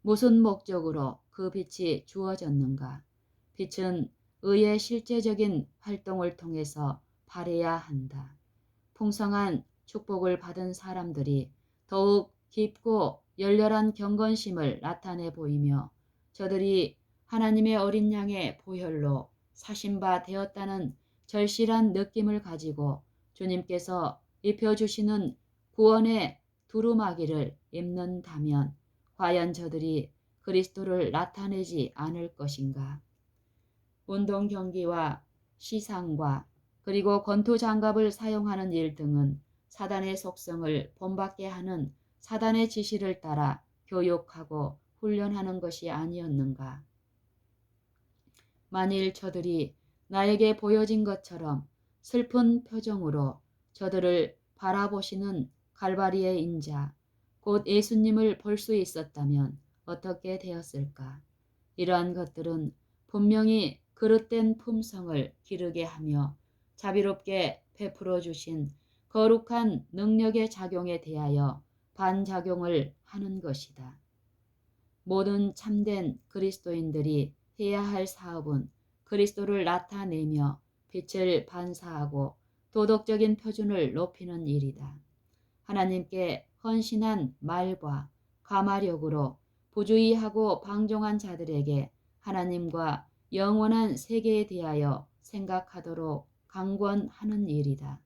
무슨 목적으로 그 빛이 주어졌는가? 빛은 의의 실제적인 활동을 통해서 발해야 한다. 풍성한 축복을 받은 사람들이 더욱 깊고 열렬한 경건심을 나타내 보이며 저들이 하나님의 어린 양의 보혈로 사신 바 되었다는 절실한 느낌을 가지고 주님께서 입혀주시는 구원의 두루마기를 입는다면 과연 저들이 그리스도를 나타내지 않을 것인가? 운동 경기와 시상과 그리고 권투 장갑을 사용하는 일 등은 사단의 속성을 본받게 하는 사단의 지시를 따라 교육하고 훈련하는 것이 아니었는가? 만일 저들이 나에게 보여진 것처럼 슬픈 표정으로 저들을 바라보시는 갈바리의 인자, 곧 예수님을 볼 수 있었다면 어떻게 되었을까? 이러한 것들은 분명히 그릇된 품성을 기르게 하며 자비롭게 베풀어 주신 거룩한 능력의 작용에 대하여 반작용을 하는 것이다. 모든 참된 그리스도인들이 해야 할 사업은 그리스도를 나타내며 빛을 반사하고 도덕적인 표준을 높이는 일이다. 하나님께 헌신한 말과 가마력으로 부주의하고 방종한 자들에게 하나님과 영원한 세계에 대하여 생각하도록 강권하는 일이다.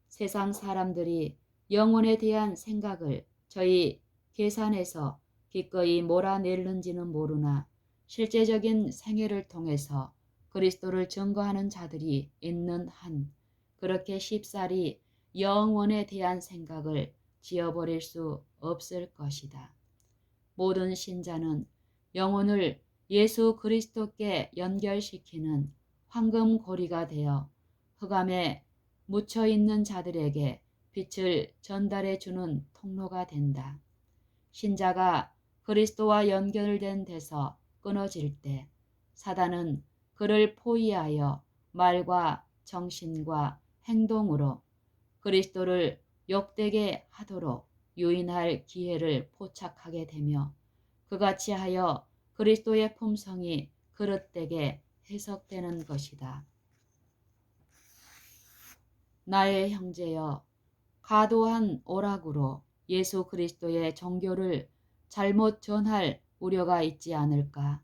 세상 사람들이 영혼에 대한 생각을 저희 계산에서 기꺼이 몰아내는지는 모르나 실제적인 생애를 통해서 그리스도를 증거하는 자들이 있는 한 그렇게 쉽사리 영혼에 대한 생각을 지어버릴 수 없을 것이다. 모든 신자는 영혼을 예수 그리스도께 연결시키는 황금고리가 되어 흑암에 묻혀있는 자들에게 빛을 전달해 주는 통로가 된다. 신자가 그리스도와 연결된 데서 끊어질 때 사단은 그를 포위하여 말과 정신과 행동으로 그리스도를 욕되게 하도록 유인할 기회를 포착하게 되며 그같이 하여 그리스도의 품성이 그릇되게 해석되는 것이다. 나의 형제여, 과도한 오락으로 예수 그리스도의 종교를 잘못 전할 우려가 있지 않을까?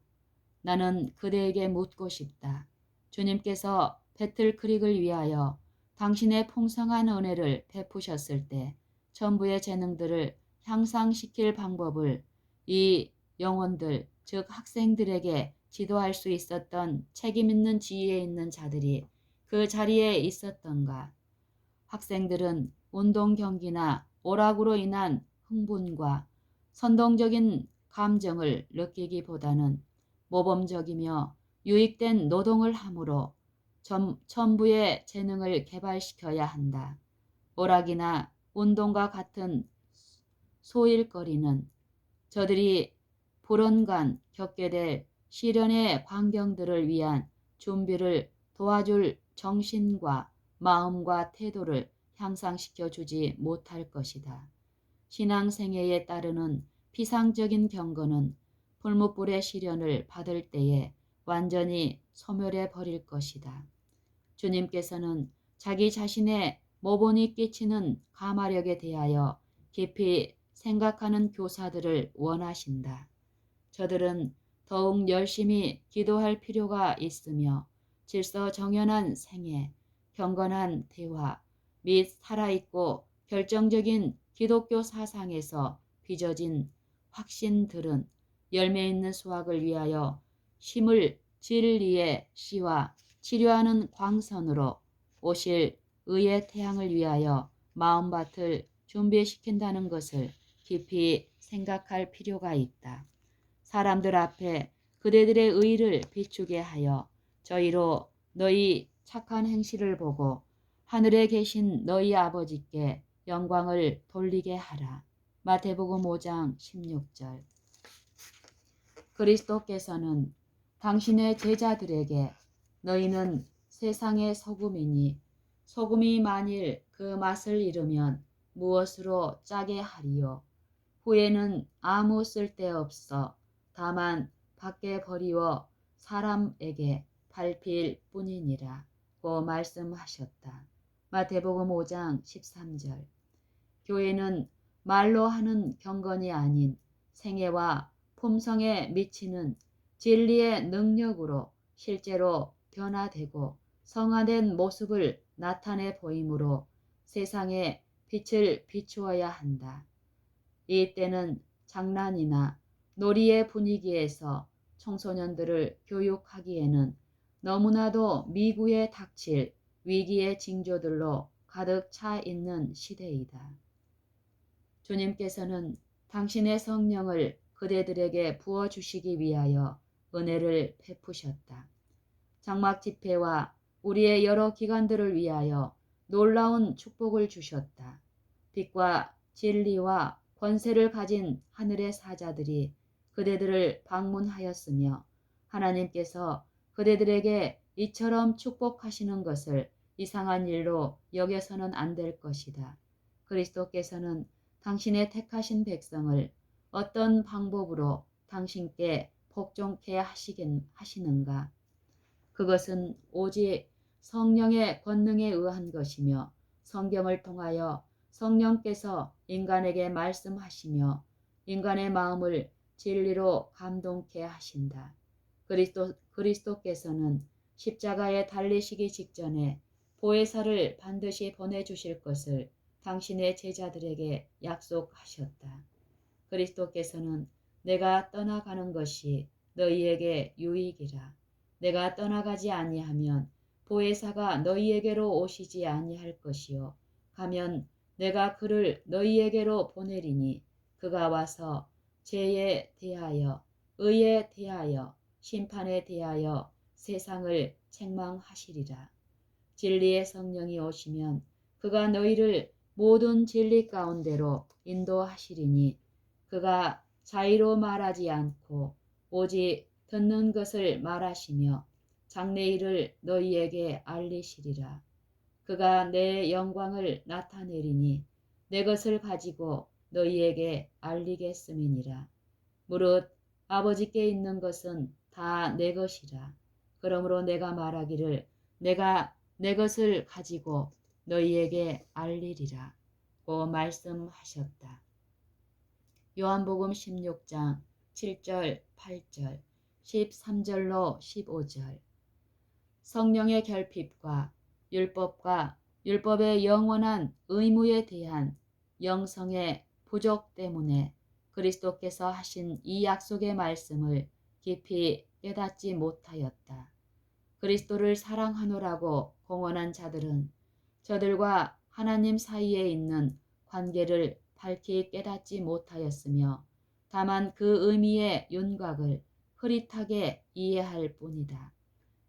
나는 그대에게 묻고 싶다. 주님께서 배틀크릭을 위하여 당신의 풍성한 은혜를 베푸셨을 때 전부의 재능들을 향상시킬 방법을 이 영혼들, 즉 학생들에게 지도할 수 있었던 책임있는 지위에 있는 자들이 그 자리에 있었던가? 학생들은 운동 경기나 오락으로 인한 흥분과 선동적인 감정을 느끼기보다는 모범적이며 유익된 노동을 함으로 전부의 재능을 개발시켜야 한다. 오락이나 운동과 같은 소일거리는 저들이 불언간 겪게 될 시련의 광경들을 위한 준비를 도와줄 정신과 마음과 태도를 향상시켜 주지 못할 것이다. 신앙생애에 따르는 피상적인 경건은 불못불의 시련을 받을 때에 완전히 소멸해 버릴 것이다. 주님께서는 자기 자신의 모본이 끼치는 가마력에 대하여 깊이 생각하는 교사들을 원하신다. 저들은 더욱 열심히 기도할 필요가 있으며 질서정연한 생애, 경건한 대화 및 살아있고 결정적인 기독교 사상에서 빚어진 확신들은 열매 있는 수확을 위하여 심을 진리의 씨와 치료하는 광선으로 오실 의의 태양을 위하여 마음밭을 준비시킨다는 것을 깊이 생각할 필요가 있다. 사람들 앞에 그대들의 의를 비추게 하여 저희로 너희 착한 행실을 보고 하늘에 계신 너희 아버지께 영광을 돌리게 하라. 마태복음 5장 16절. 그리스도께서는 당신의 제자들에게 너희는 세상의 소금이니 소금이 만일 그 맛을 잃으면 무엇으로 짜게 하리요. 후에는 아무 쓸데없어 다만 밖에 버리워 사람에게 밟힐 뿐이니라 고 말씀하셨다. 마태복음 5장 13절. 교회는 말로 하는 경건이 아닌 생애와 품성에 미치는 진리의 능력으로 실제로 변화되고 성화된 모습을 나타내 보이므로 세상에 빛을 비추어야 한다. 이때는 장난이나 놀이의 분위기에서 청소년들을 교육하기에는 너무나도 미구에 닥칠 위기의 징조들로 가득 차 있는 시대이다. 주님께서는 당신의 성령을 그대들에게 부어주시기 위하여 은혜를 베푸셨다. 장막 집회와 우리의 여러 기관들을 위하여 놀라운 축복을 주셨다. 빛과 진리와 권세를 가진 하늘의 사자들이 그대들을 방문하였으며 하나님께서 그대들에게 이처럼 축복하시는 것을 이상한 일로 여겨서는 안 될 것이다. 그리스도께서는 당신의 택하신 백성을 어떤 방법으로 당신께 복종케 하시는가? 그것은 오직 성령의 권능에 의한 것이며 성경을 통하여 성령께서 인간에게 말씀하시며 인간의 마음을 진리로 감동케 하신다. 그리스도께서는 십자가에 달리시기 직전에 보혜사를 반드시 보내주실 것을 당신의 제자들에게 약속하셨다. 그리스도께서는 내가 떠나가는 것이 너희에게 유익이라. 내가 떠나가지 아니하면 보혜사가 너희에게로 오시지 아니할 것이요 가면 내가 그를 너희에게로 보내리니 그가 와서 죄에 대하여 의에 대하여 심판에 대하여 세상을 책망하시리라. 진리의 성령이 오시면 그가 너희를 모든 진리 가운데로 인도하시리니 그가 자의로 말하지 않고 오직 듣는 것을 말하시며 장래일을 너희에게 알리시리라. 그가 내 영광을 나타내리니 내 것을 가지고 너희에게 알리겠음이니라. 무릇 아버지께 있는 것은 다 내 것이라. 그러므로 내가 말하기를 내가 내 것을 가지고 너희에게 알리리라 고 말씀하셨다. 요한복음 16장 7절 8절 13절로 15절. 성령의 결핍과 율법과 율법의 영원한 의무에 대한 영성의 부족 때문에 그리스도께서 하신 이 약속의 말씀을 깊이 깨닫지 못하였다. 그리스도를 사랑하노라고 공언한 자들은 저들과 하나님 사이에 있는 관계를 밝히 깨닫지 못하였으며 다만 그 의미의 윤곽을 흐릿하게 이해할 뿐이다.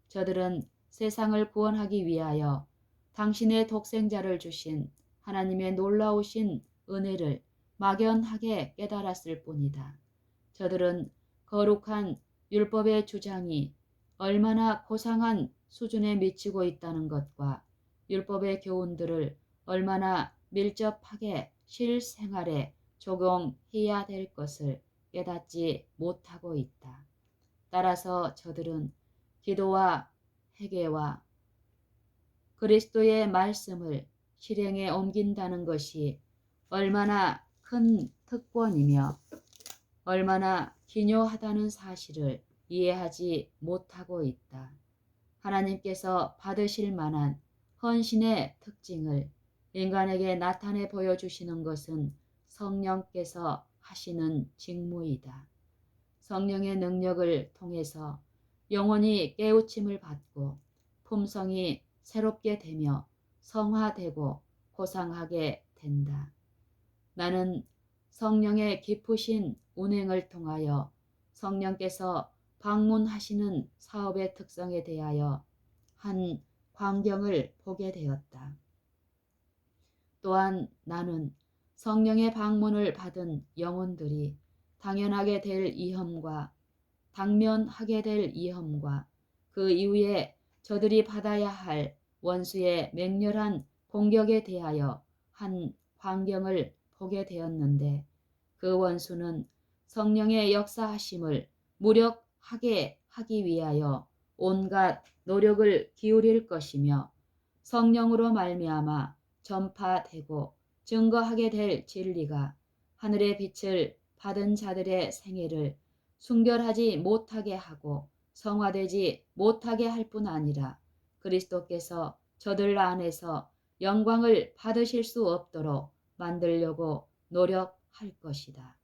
저들은 세상을 구원하기 위하여 당신의 독생자를 주신 하나님의 놀라우신 은혜를 막연하게 깨달았을 뿐이다. 저들은 거룩한 율법의 주장이 얼마나 고상한 수준에 미치고 있다는 것과 율법의 교훈들을 얼마나 밀접하게 실생활에 적용해야 될 것을 깨닫지 못하고 있다. 따라서 저들은 기도와 회개와 그리스도의 말씀을 실행에 옮긴다는 것이 얼마나 큰 특권이며 얼마나 기묘하다는 사실을 이해하지 못하고 있다. 하나님께서 받으실 만한 헌신의 특징을 인간에게 나타내 보여주시는 것은 성령께서 하시는 직무이다. 성령의 능력을 통해서 영혼이 깨우침을 받고 품성이 새롭게 되며 성화되고 고상하게 된다. 나는 성령의 깊으신 운행을 통하여 성령께서 방문하시는 사업의 특성에 대하여 한 광경을 보게 되었다. 또한 나는 성령의 방문을 받은 영혼들이 당연하게 될 위험과 당면하게 될 위험과 그 이후에 저들이 받아야 할 원수의 맹렬한 공격에 대하여 한 광경을 보게 되었는데 그 원수는 성령의 역사하심을 무력하게 하기 위하여 온갖 노력을 기울일 것이며 성령으로 말미암아 전파되고 증거하게 될 진리가 하늘의 빛을 받은 자들의 생애를 순결하지 못하게 하고 성화되지 못하게 할 뿐 아니라 그리스도께서 저들 안에서 영광을 받으실 수 없도록 만들려고 노력할 것이다.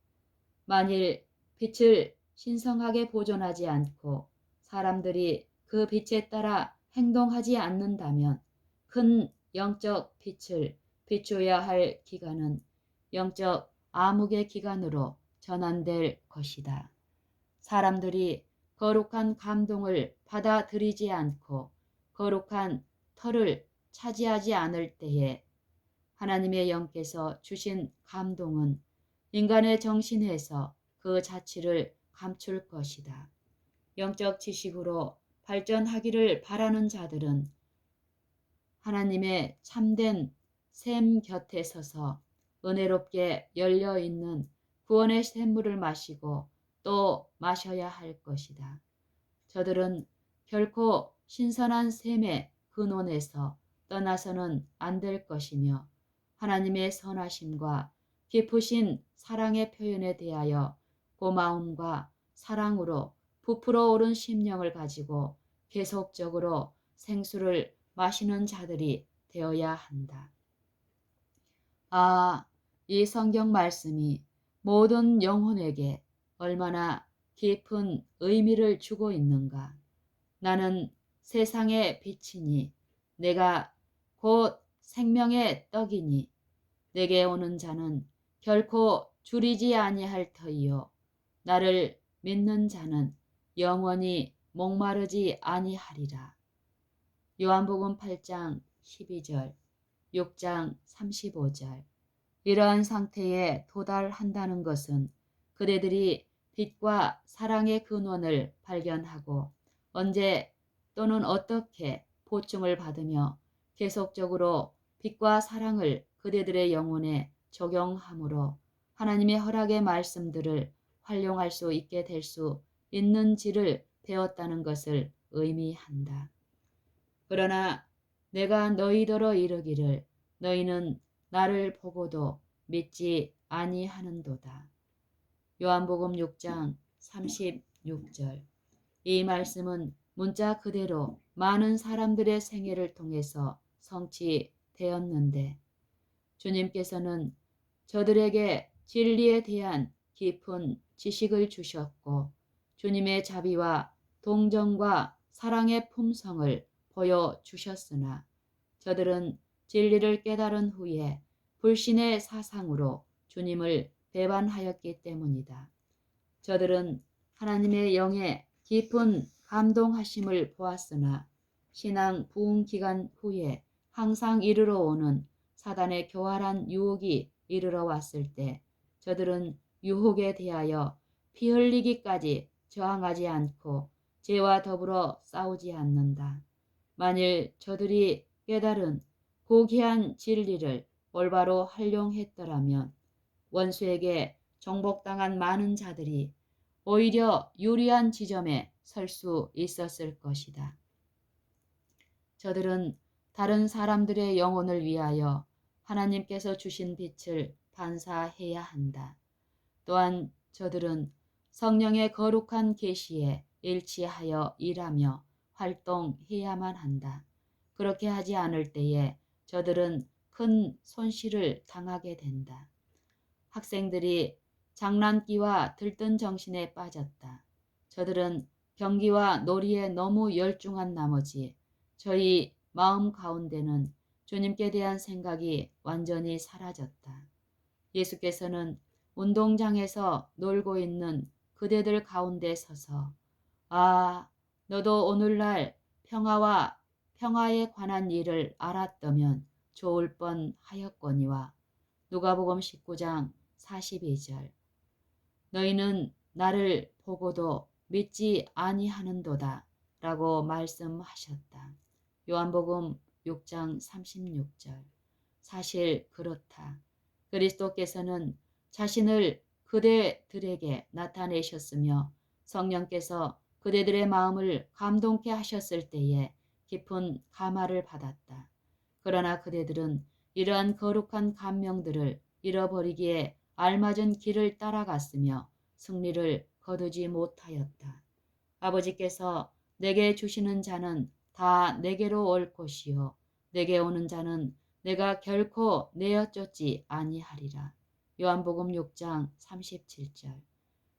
만일 빛을 신성하게 보존하지 않고 사람들이 그 빛에 따라 행동하지 않는다면 큰 영적 빛을 비춰야 할 기간은 영적 암흑의 기간으로 전환될 것이다. 사람들이 거룩한 감동을 받아들이지 않고 거룩한 터를 차지하지 않을 때에 하나님의 영께서 주신 감동은 인간의 정신에서 그 자취를 감출 것이다. 영적 지식으로 발전하기를 바라는 자들은 하나님의 참된 샘 곁에 서서 은혜롭게 열려있는 구원의 샘물을 마시고 또 마셔야 할 것이다. 저들은 결코 신선한 샘의 근원에서 떠나서는 안 될 것이며 하나님의 선하심과 깊으신 사랑의 표현에 대하여 고마움과 사랑으로 부풀어 오른 심령을 가지고 계속적으로 생수를 마시는 자들이 되어야 한다. 아, 이 성경 말씀이 모든 영혼에게 얼마나 깊은 의미를 주고 있는가. 나는 세상의 빛이니 내가 곧 생명의 떡이니 내게 오는 자는 결코 줄이지 아니할 터이요 나를 믿는 자는 영원히 목마르지 아니하리라. 요한복음 8장 12절, 6장 35절. 이러한 상태에 도달한다는 것은 그대들이 빛과 사랑의 근원을 발견하고 언제 또는 어떻게 보충을 받으며 계속적으로 빛과 사랑을 그대들의 영혼에 적용함으로 하나님의 허락의 말씀들을 활용할 수 있게 될 수 있는지를 배웠다는 것을 의미한다. 그러나 내가 너희더러 이르기를 너희는 나를 보고도 믿지 아니하는도다. 요한복음 6장 36절. 이 말씀은 문자 그대로 많은 사람들의 생애를 통해서 성취되었는데 주님께서는 저들에게 진리에 대한 깊은 지식을 주셨고 주님의 자비와 동정과 사랑의 품성을 보여주셨으나 저들은 진리를 깨달은 후에 불신의 사상으로 주님을 배반하였기 때문이다. 저들은 하나님의 영의 깊은 감동하심을 보았으나 신앙 부흥 기간 후에 항상 이르러 오는 사단의 교활한 유혹이 이르러 왔을 때 저들은 유혹에 대하여 피 흘리기까지 저항하지 않고 죄와 더불어 싸우지 않는다. 만일 저들이 깨달은 고귀한 진리를 올바로 활용했더라면 원수에게 정복당한 많은 자들이 오히려 유리한 지점에 설 수 있었을 것이다. 저들은 다른 사람들의 영혼을 위하여 하나님께서 주신 빛을 반사해야 한다. 또한 저들은 성령의 거룩한 계시에 일치하여 일하며 활동해야만 한다. 그렇게 하지 않을 때에 저들은 큰 손실을 당하게 된다. 학생들이 장난기와 들뜬 정신에 빠졌다. 저들은 경기와 놀이에 너무 열중한 나머지 저희 마음 가운데는 주님께 대한 생각이 완전히 사라졌다. 예수께서는 운동장에서 놀고 있는 그대들 가운데 서서 아, 너도 오늘날 평화에 관한 일을 알았다면 좋을 뻔하였거니와 누가복음 19장 42절. 너희는 나를 보고도 믿지 아니하는도다 라고 말씀하셨다. 요한복음 6장 36절. 사실 그렇다. 그리스도께서는 자신을 그대들에게 나타내셨으며 성령께서 그대들의 마음을 감동케 하셨을 때에 깊은 감화를 받았다. 그러나 그대들은 이러한 거룩한 감명들을 잃어버리기에 알맞은 길을 따라갔으며 승리를 거두지 못하였다. 아버지께서 내게 주시는 자는 다 내게로 올 것이요 내게 오는 자는 내가 결코 내어 쫓지 아니하리라. 요한복음 6장 37절.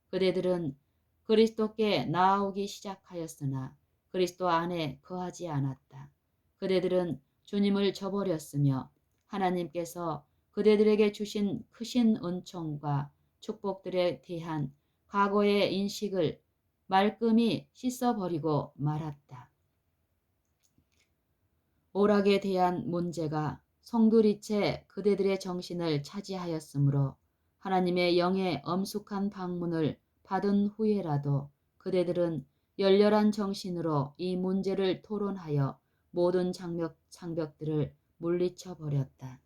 그대들은 그리스도께 나아오기 시작하였으나 그리스도 안에 거하지 않았다. 그대들은 주님을 저버렸으며 하나님께서 그대들에게 주신 크신 은총과 축복들에 대한 과거의 인식을 말끔히 씻어버리고 말았다. 오락에 대한 문제가 송두리째 그대들의 정신을 차지하였으므로 하나님의 영의 엄숙한 방문을 받은 후에라도 그대들은 열렬한 정신으로 이 문제를 토론하여 모든 장벽들을 물리쳐 버렸다.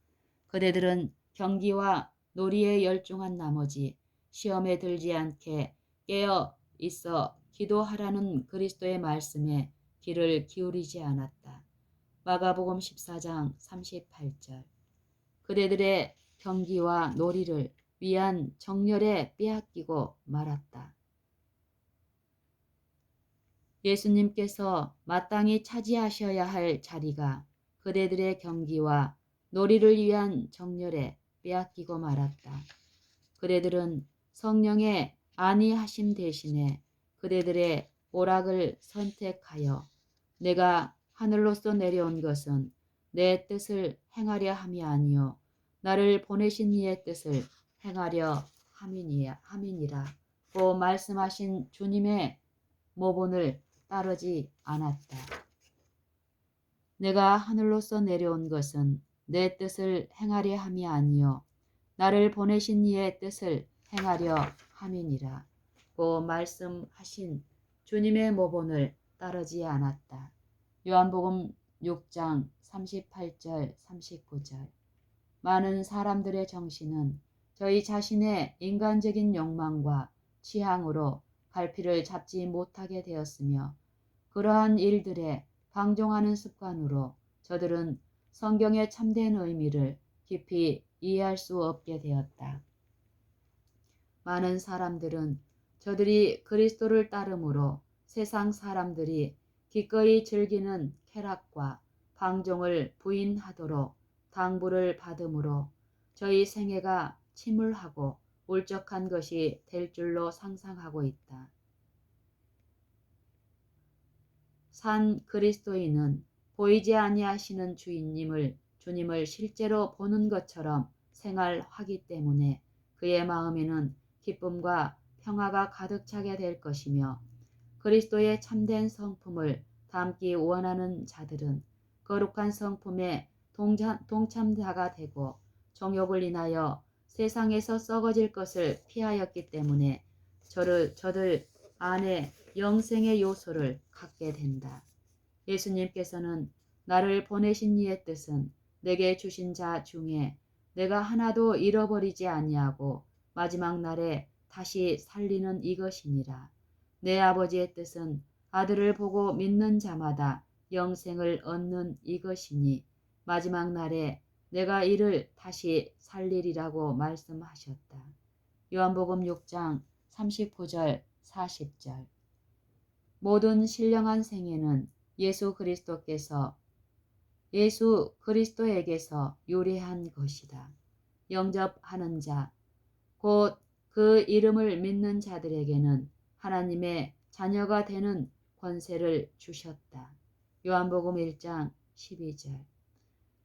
그대들은 경기와 놀이에 열중한 나머지 시험에 들지 않게 깨어 있어 기도하라는 그리스도의 말씀에 귀를 기울이지 않았다. 마가복음 14장 38절. 그대들의 경기와 놀이를 위한 정열에 빼앗기고 말았다. 예수님께서 마땅히 차지하셔야 할 자리가 그대들의 경기와 놀이를 위한 정열에 빼앗기고 말았다. 그대들은 성령의 안위하심 대신에 그대들의 오락을 선택하여 내가 하늘로서 내려온 것은 내 뜻을 행하려 함이 아니요 나를 보내신 이의 뜻을 행하려 함이니라 고 말씀하신 주님의 모본을 따르지 않았다. 내가 하늘로서 내려온 것은 내 뜻을 행하려 함이 아니요 나를 보내신 이의 뜻을 행하려 함이니라 고 말씀하신 주님의 모본을 따르지 않았다. 요한복음 6장 38절 39절. 많은 사람들의 정신은 저희 자신의 인간적인 욕망과 취향으로 갈피를 잡지 못하게 되었으며 그러한 일들에 방종하는 습관으로 저들은 성경의 참된 의미를 깊이 이해할 수 없게 되었다. 많은 사람들은 저들이 그리스도를 따름으로 세상 사람들이 기꺼이 즐기는 쾌락과 방종을 부인하도록 당부를 받음으로 저희 생애가 침울하고 울적한 것이 될 줄로 상상하고 있다. 산 그리스도인은 보이지 아니하시는 주님을 실제로 보는 것처럼 생활하기 때문에 그의 마음에는 기쁨과 평화가 가득 차게 될 것이며 그리스도의 참된 성품을 담기 원하는 자들은 거룩한 성품에 동참자가 되고 정욕을 인하여 세상에서 썩어질 것을 피하였기 때문에 저들 안에 영생의 요소를 갖게 된다. 예수님께서는 나를 보내신 이의 뜻은 내게 주신 자 중에 내가 하나도 잃어버리지 아니하고 마지막 날에 다시 살리는 이것이니라. 내 아버지의 뜻은 아들을 보고 믿는 자마다 영생을 얻는 이것이니 마지막 날에 내가 이를 다시 살리리라고 말씀하셨다. 요한복음 6장 39절 40절. 모든 신령한 생애는 예수 그리스도에게서 유래한 것이다. 영접하는 자, 곧 그 이름을 믿는 자들에게는 하나님의 자녀가 되는 권세를 주셨다. 요한복음 1장 12절.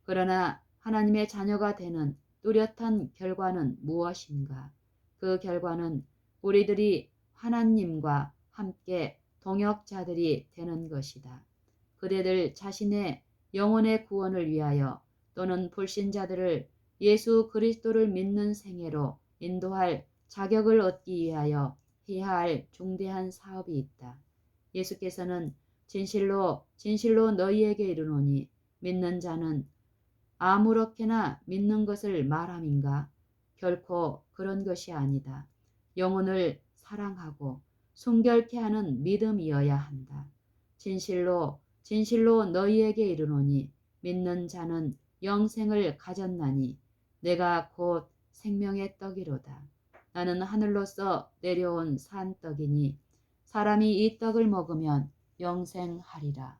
그러나 하나님의 자녀가 되는 뚜렷한 결과는 무엇인가? 그 결과는 우리들이 하나님과 함께 동역자들이 되는 것이다. 그대들 자신의 영혼의 구원을 위하여 또는 불신자들을 예수 그리스도를 믿는 생애로 인도할 자격을 얻기 위하여 해야 할 중대한 사업이 있다. 예수께서는 진실로 너희에게 이르노니 믿는 자는 아무렇게나 믿는 것을 말함인가? 결코 그런 것이 아니다. 영혼을 사랑하고 순결케 하는 믿음이어야 한다. 진실로 진실로 너희에게 이르노니 믿는 자는 영생을 가졌나니 내가 곧 생명의 떡이로다. 나는 하늘로서 내려온 산떡이니 사람이 이 떡을 먹으면 영생하리라.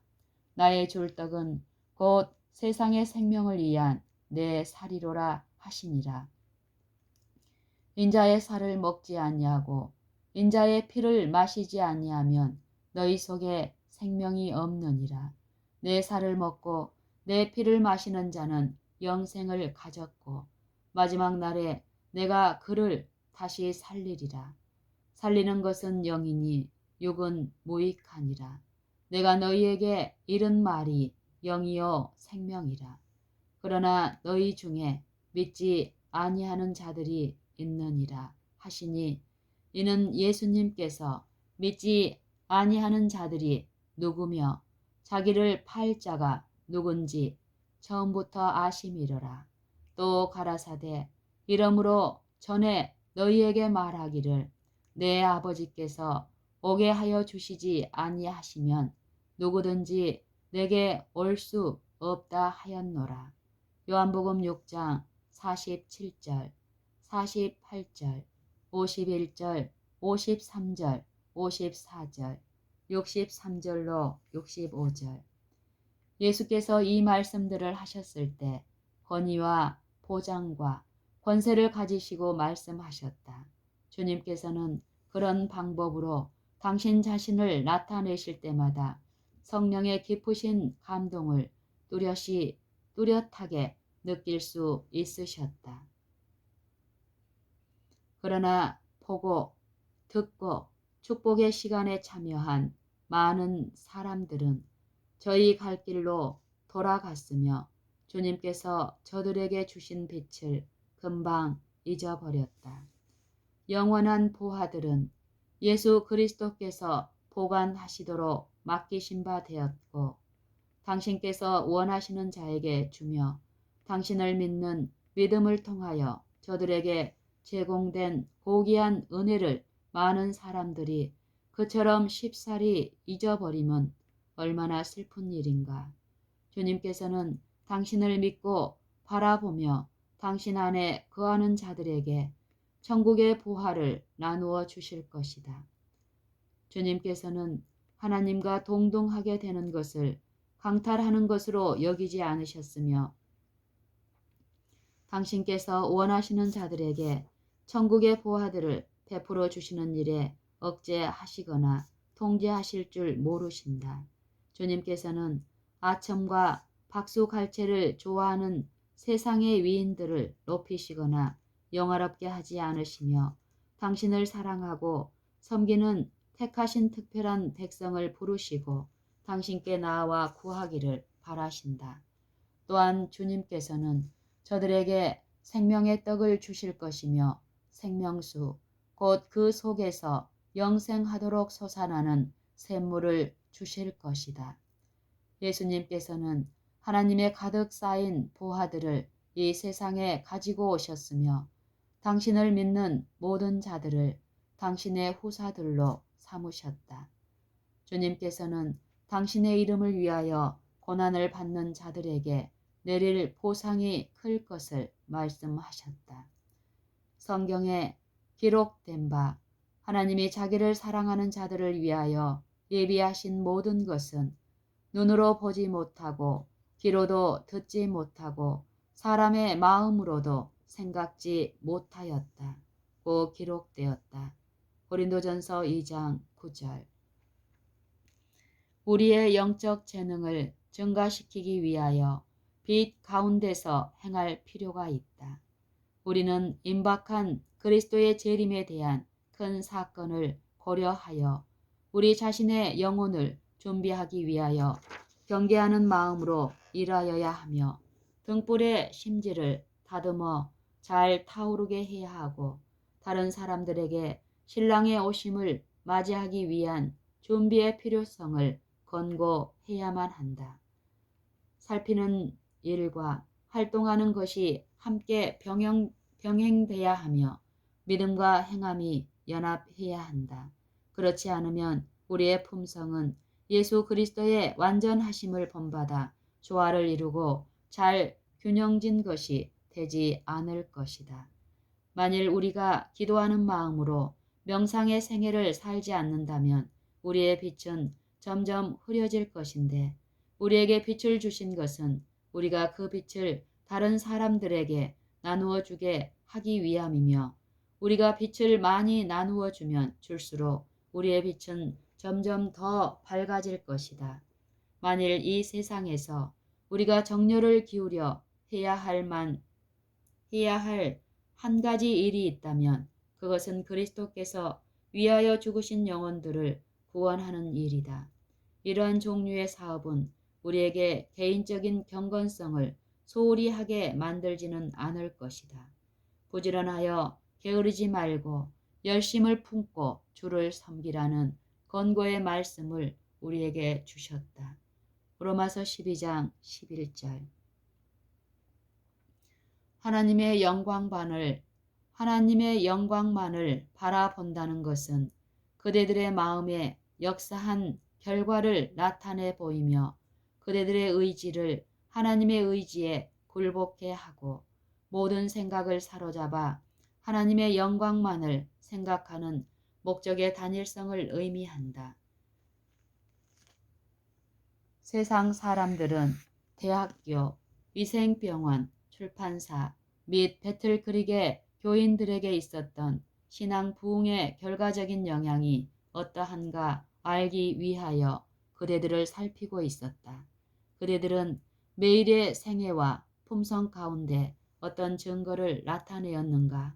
나의 줄 떡은 곧 세상의 생명을 위한 내 살이로라 하시니라. 인자의 살을 먹지 아니하고 인자의 피를 마시지 아니하면 너희 속에 생명이 없느니라. 내 살을 먹고 내 피를 마시는 자는 영생을 가졌고 마지막 날에 내가 그를 다시 살리리라. 살리는 것은 영이니 육은 무익하니라. 내가 너희에게 이른 말이 영이요 생명이라. 그러나 너희 중에 믿지 아니하는 자들이 있느니라 하시니 이는 예수님께서 믿지 아니하는 자들이 누구며 자기를 팔 자가 누군지 처음부터 아심이로라. 또 가라사대 이러므로 전에 너희에게 말하기를 내 아버지께서 오게 하여 주시지 아니하시면 누구든지 내게 올 수 없다 하였노라. 요한복음 6장 47절, 48절, 51절, 53절, 54절, 63절로 65절. 예수께서 이 말씀들을 하셨을 때 권위와 보장과 권세를 가지시고 말씀하셨다. 주님께서는 그런 방법으로 당신 자신을 나타내실 때마다 성령의 깊으신 감동을 뚜렷하게 느낄 수 있으셨다. 그러나 보고 듣고 축복의 시간에 참여한 많은 사람들은 저희 갈 길로 돌아갔으며 주님께서 저들에게 주신 빛을 금방 잊어버렸다. 영원한 보화들은 예수 그리스도께서 보관하시도록 맡기신 바 되었고 당신께서 원하시는 자에게 주며 당신을 믿는 믿음을 통하여 저들에게 제공된 고귀한 은혜를 많은 사람들이 그처럼 쉽사리 잊어버리면 얼마나 슬픈 일인가. 주님께서는 당신을 믿고 바라보며 당신 안에 거하는 자들에게 천국의 보화를 나누어 주실 것이다. 주님께서는 하나님과 동등하게 되는 것을 강탈하는 것으로 여기지 않으셨으며 당신께서 원하시는 자들에게 천국의 보화들을 베풀어 주시는 일에 억제하시거나 통제하실 줄 모르신다. 주님께서는 아첨과 박수갈채를 좋아하는 세상의 위인들을 높이시거나 영화롭게 하지 않으시며 당신을 사랑하고 섬기는 택하신 특별한 백성을 부르시고 당신께 나아와 구하기를 바라신다. 또한 주님께서는 저들에게 생명의 떡을 주실 것이며 생명수 곧 그 속에서 영생하도록 솟아나는 샘물을 주실 것이다. 예수님께서는 하나님의 가득 쌓인 보화들을 이 세상에 가지고 오셨으며 당신을 믿는 모든 자들을 당신의 후사들로 삼으셨다. 주님께서는 당신의 이름을 위하여 고난을 받는 자들에게 내릴 보상이 클 것을 말씀하셨다. 성경에 기록된 바 하나님이 자기를 사랑하는 자들을 위하여 예비하신 모든 것은 눈으로 보지 못하고 귀로도 듣지 못하고 사람의 마음으로도 생각지 못하였다. 고 기록되었다. 고린도전서 2장 9절. 우리의 영적 재능을 증가시키기 위하여 빛 가운데서 행할 필요가 있다. 우리는 임박한 그리스도의 재림에 대한 큰 사건을 고려하여 우리 자신의 영혼을 준비하기 위하여 경계하는 마음으로 일하여야 하며 등불의 심지를 다듬어 잘 타오르게 해야 하고 다른 사람들에게 신랑의 오심을 맞이하기 위한 준비의 필요성을 권고해야만 한다. 살피는 일과 활동하는 것이 함께 병행돼야 하며 믿음과 행함이 연합해야 한다. 그렇지 않으면 우리의 품성은 예수 그리스도의 완전하심을 본받아 조화를 이루고 잘 균형진 것이 되지 않을 것이다. 만일 우리가 기도하는 마음으로 명상의 생애를 살지 않는다면 우리의 빛은 점점 흐려질 것인데, 우리에게 빛을 주신 것은 우리가 그 빛을 다른 사람들에게 나누어 주게 하기 위함이며, 우리가 빛을 많이 나누어 주면 줄수록 우리의 빛은 점점 더 밝아질 것이다. 만일 이 세상에서 우리가 정열을 기울여 해야 할 한 가지 일이 있다면 그것은 그리스도께서 위하여 죽으신 영혼들을 구원하는 일이다. 이러한 종류의 사업은 우리에게 개인적인 경건성을 소홀히 하게 만들지는 않을 것이다. 부지런하여 게으르지 말고 열심을 품고 주를 섬기라는 권고의 말씀을 우리에게 주셨다. 로마서 12장 11절. 하나님의 영광만을 바라본다는 것은 그대들의 마음에 역사한 결과를 나타내 보이며, 그대들의 의지를 하나님의 의지에 굴복해 하고 모든 생각을 사로잡아 하나님의 영광만을 생각하는 목적의 단일성을 의미한다. 세상 사람들은 대학교, 위생병원, 출판사 및 배틀크릭의 교인들에게 있었던 신앙 부흥의 결과적인 영향이 어떠한가 알기 위하여 그대들을 살피고 있었다. 그대들은 매일의 생애와 품성 가운데 어떤 증거를 나타내었는가?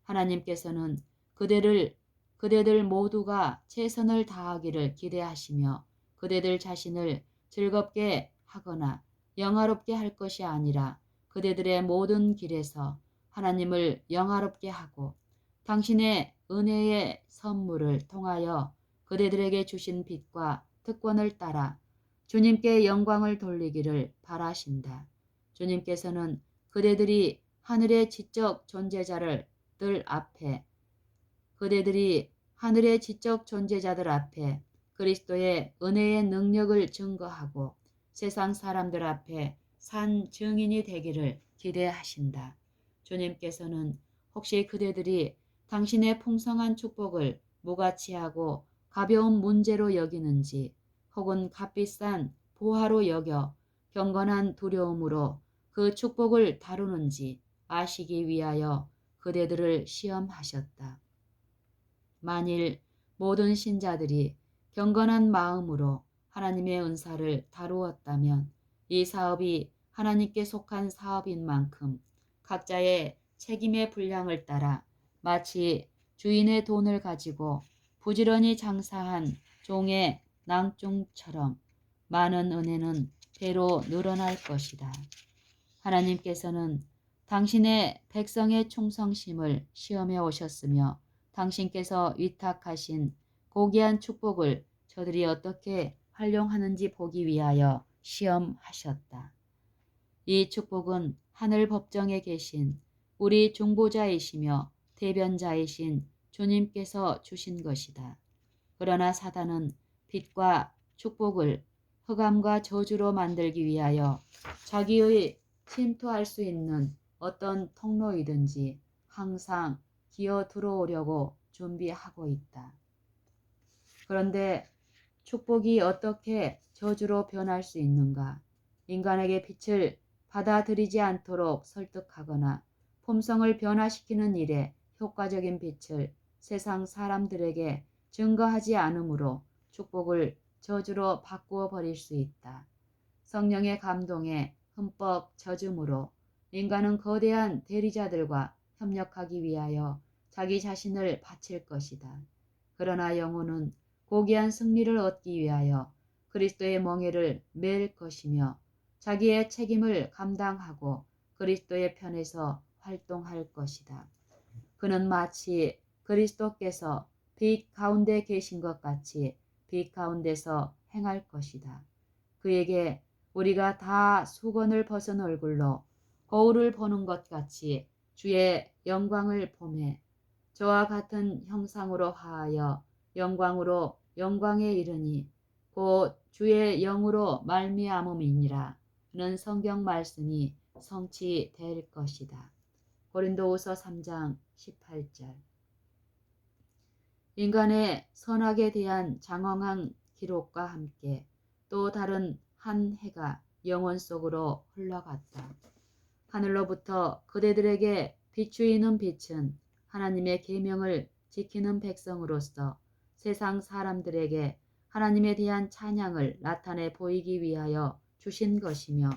하나님께서는 그대들 모두가 최선을 다하기를 기대하시며, 그대들 자신을 즐겁게 하거나 영화롭게 할 것이 아니라 그대들의 모든 길에서 하나님을 영화롭게 하고 당신의 은혜의 선물을 통하여 그대들에게 주신 빛과 특권을 따라 주님께 영광을 돌리기를 바라신다. 주님께서는 그대들이 하늘의 지적 존재자들 앞에 그리스도의 은혜의 능력을 증거하고 세상 사람들 앞에 산 증인이 되기를 기대하신다. 주님께서는 혹시 그대들이 당신의 풍성한 축복을 무가치하고 가벼운 문제로 여기는지, 혹은 값비싼 보화로 여겨 경건한 두려움으로 그 축복을 다루는지 아시기 위하여 그대들을 시험하셨다. 만일 모든 신자들이 경건한 마음으로 하나님의 은사를 다루었다면 이 사업이 하나님께 속한 사업인 만큼 각자의 책임의 분량을 따라 마치 주인의 돈을 가지고 부지런히 장사한 종의 낭중처럼 많은 은혜는 배로 늘어날 것이다. 하나님께서는 당신의 백성의 충성심을 시험해 오셨으며, 당신께서 위탁하신 고귀한 축복을 저들이 어떻게 활용하는지 보기 위하여 시험하셨다. 이 축복은 하늘 법정에 계신 우리 중보자이시며 대변자이신 주님께서 주신 것이다. 그러나 사단은 빛과 축복을 흑암과 저주로 만들기 위하여 자기의 침투할 수 있는 어떤 통로이든지 항상 기어 들어오려고 준비하고 있다. 그런데 축복이 어떻게 저주로 변할 수 있는가? 인간에게 빛을 받아들이지 않도록 설득하거나 품성을 변화시키는 일에 효과적인 빛을 세상 사람들에게 증거하지 않으므로 축복을 저주로 바꾸어 버릴 수 있다. 성령의 감동에 흠뻑 젖음으로 인간은 거대한 대리자들과 협력하기 위하여 자기 자신을 바칠 것이다. 그러나 영혼은 고귀한 승리를 얻기 위하여 그리스도의 멍에를 맬 것이며 자기의 책임을 감당하고 그리스도의 편에서 활동할 것이다. 그는 마치 그리스도께서 빛 가운데 계신 것 같이 빛 가운데서 행할 것이다. 그에게 우리가 다 수건을 벗은 얼굴로 거울을 보는 것 같이 주의 영광을 보매 저와 같은 형상으로 하하여 영광으로 영광에 이르니 곧 주의 영으로 말미암음이니라 는 성경 말씀이 성취될 것이다. 고린도후서 3장 18절. 인간의 선악에 대한 장황한 기록과 함께 또 다른 한 해가 영혼 속으로 흘러갔다. 하늘로부터 그대들에게 비추이는 빛은 하나님의 계명을 지키는 백성으로서 세상 사람들에게 하나님에 대한 찬양을 나타내 보이기 위하여 주신 것이며,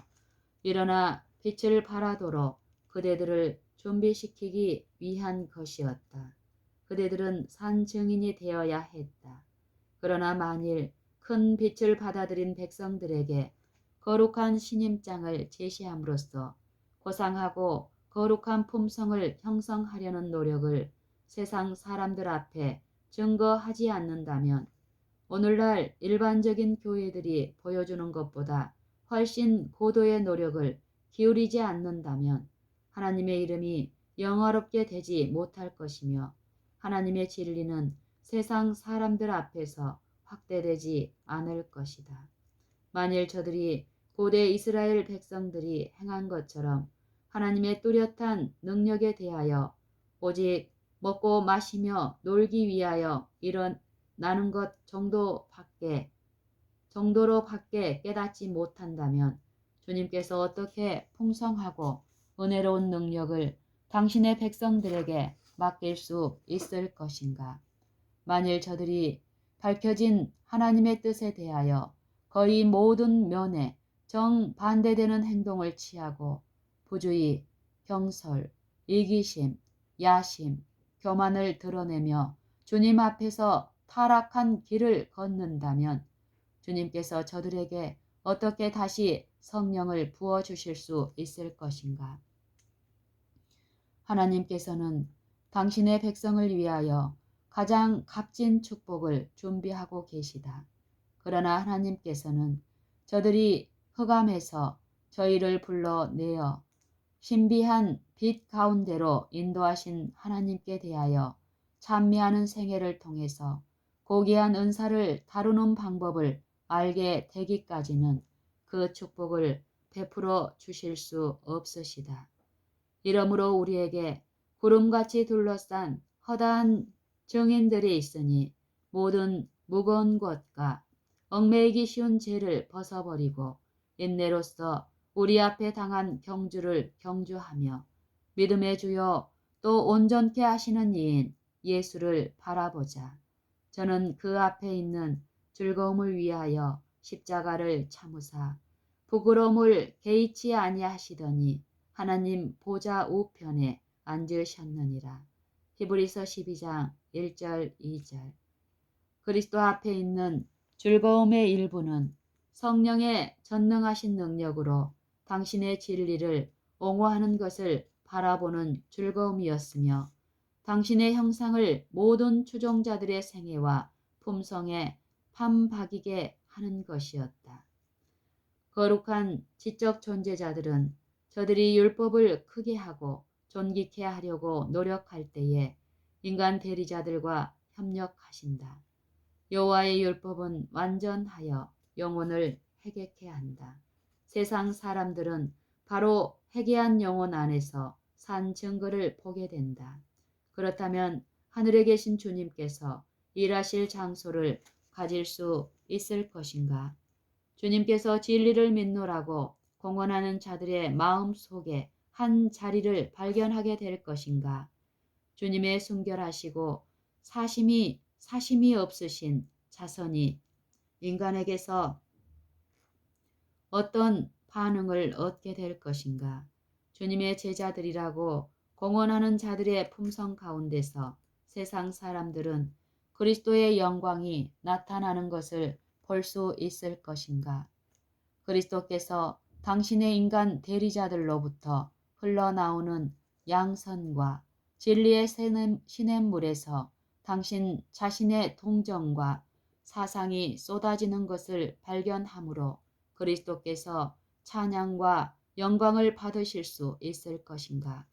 일어나 빛을 발하도록 그대들을 준비시키기 위한 것이었다. 그대들은 산 증인이 되어야 했다. 그러나 만일 큰 빛을 받아들인 백성들에게 거룩한 신임장을 제시함으로써 고상하고 거룩한 품성을 형성하려는 노력을 세상 사람들 앞에 증거하지 않는다면, 오늘날 일반적인 교회들이 보여주는 것보다 훨씬 고도의 노력을 기울이지 않는다면 하나님의 이름이 영화롭게 되지 못할 것이며, 하나님의 진리는 세상 사람들 앞에서 확대되지 않을 것이다. 만일 저들이 고대 이스라엘 백성들이 행한 것처럼 하나님의 뚜렷한 능력에 대하여 오직 먹고 마시며 놀기 위하여 일어나는 것 정도로밖에 깨닫지 못한다면 주님께서 어떻게 풍성하고 은혜로운 능력을 당신의 백성들에게 맡길 수 있을 것인가? 만일 저들이 밝혀진 하나님의 뜻에 대하여 거의 모든 면에 정반대되는 행동을 취하고 부주의, 경솔, 이기심, 야심, 교만을 드러내며 주님 앞에서 타락한 길을 걷는다면 주님께서 저들에게 어떻게 다시 성령을 부어주실 수 있을 것인가? 하나님께서는 당신의 백성을 위하여 가장 값진 축복을 준비하고 계시다. 그러나 하나님께서는 저들이 흑암에서 저희를 불러내어 신비한 빛 가운데로 인도하신 하나님께 대하여 찬미하는 생애를 통해서 고귀한 은사를 다루는 방법을 알게 되기까지는 그 축복을 베풀어 주실 수 없으시다. 이러므로 우리에게 구름같이 둘러싼 허다한 증인들이 있으니 모든 무거운 것과 얽매이기 쉬운 죄를 벗어버리고 인내로써 우리 앞에 당한 경주를 경주하며 믿음의 주요 또 온전케 하시는 이인 예수를 바라보자. 저는 그 앞에 있는 즐거움을 위하여 십자가를 참으사 부끄러움을 개의치 아니하시더니 하나님 보좌 우편에 앉으셨느니라. 히브리서 12장 1절 2절. 그리스도 앞에 있는 즐거움의 일부는 성령의 전능하신 능력으로 당신의 진리를 옹호하는 것을 바라보는 즐거움이었으며, 당신의 형상을 모든 추종자들의 생애와 품성에 판박이게 하는 것이었다. 거룩한 지적 존재자들은 저들이 율법을 크게 하고 존귀케 하려고 노력할 때에 인간 대리자들과 협력하신다. 여호와의 율법은 완전하여 영혼을 회개케 한다. 세상 사람들은 바로 회개한 영혼 안에서 산 증거를 보게 된다. 그렇다면 하늘에 계신 주님께서 일하실 장소를 가질 수 있을 것인가? 주님께서 진리를 믿노라고 공언하는 자들의 마음 속에 한 자리를 발견하게 될 것인가? 주님의 순결하시고 사심이 없으신 자선이 인간에게서 어떤 반응을 얻게 될 것인가? 주님의 제자들이라고 공언하는 자들의 품성 가운데서 세상 사람들은 그리스도의 영광이 나타나는 것을 볼 수 있을 것인가? 그리스도께서 당신의 인간 대리자들로부터 흘러나오는 양선과 진리의 시냇물에서 당신 자신의 동정과 사상이 쏟아지는 것을 발견하므로 그리스도께서 찬양과 영광을 받으실 수 있을 것인가?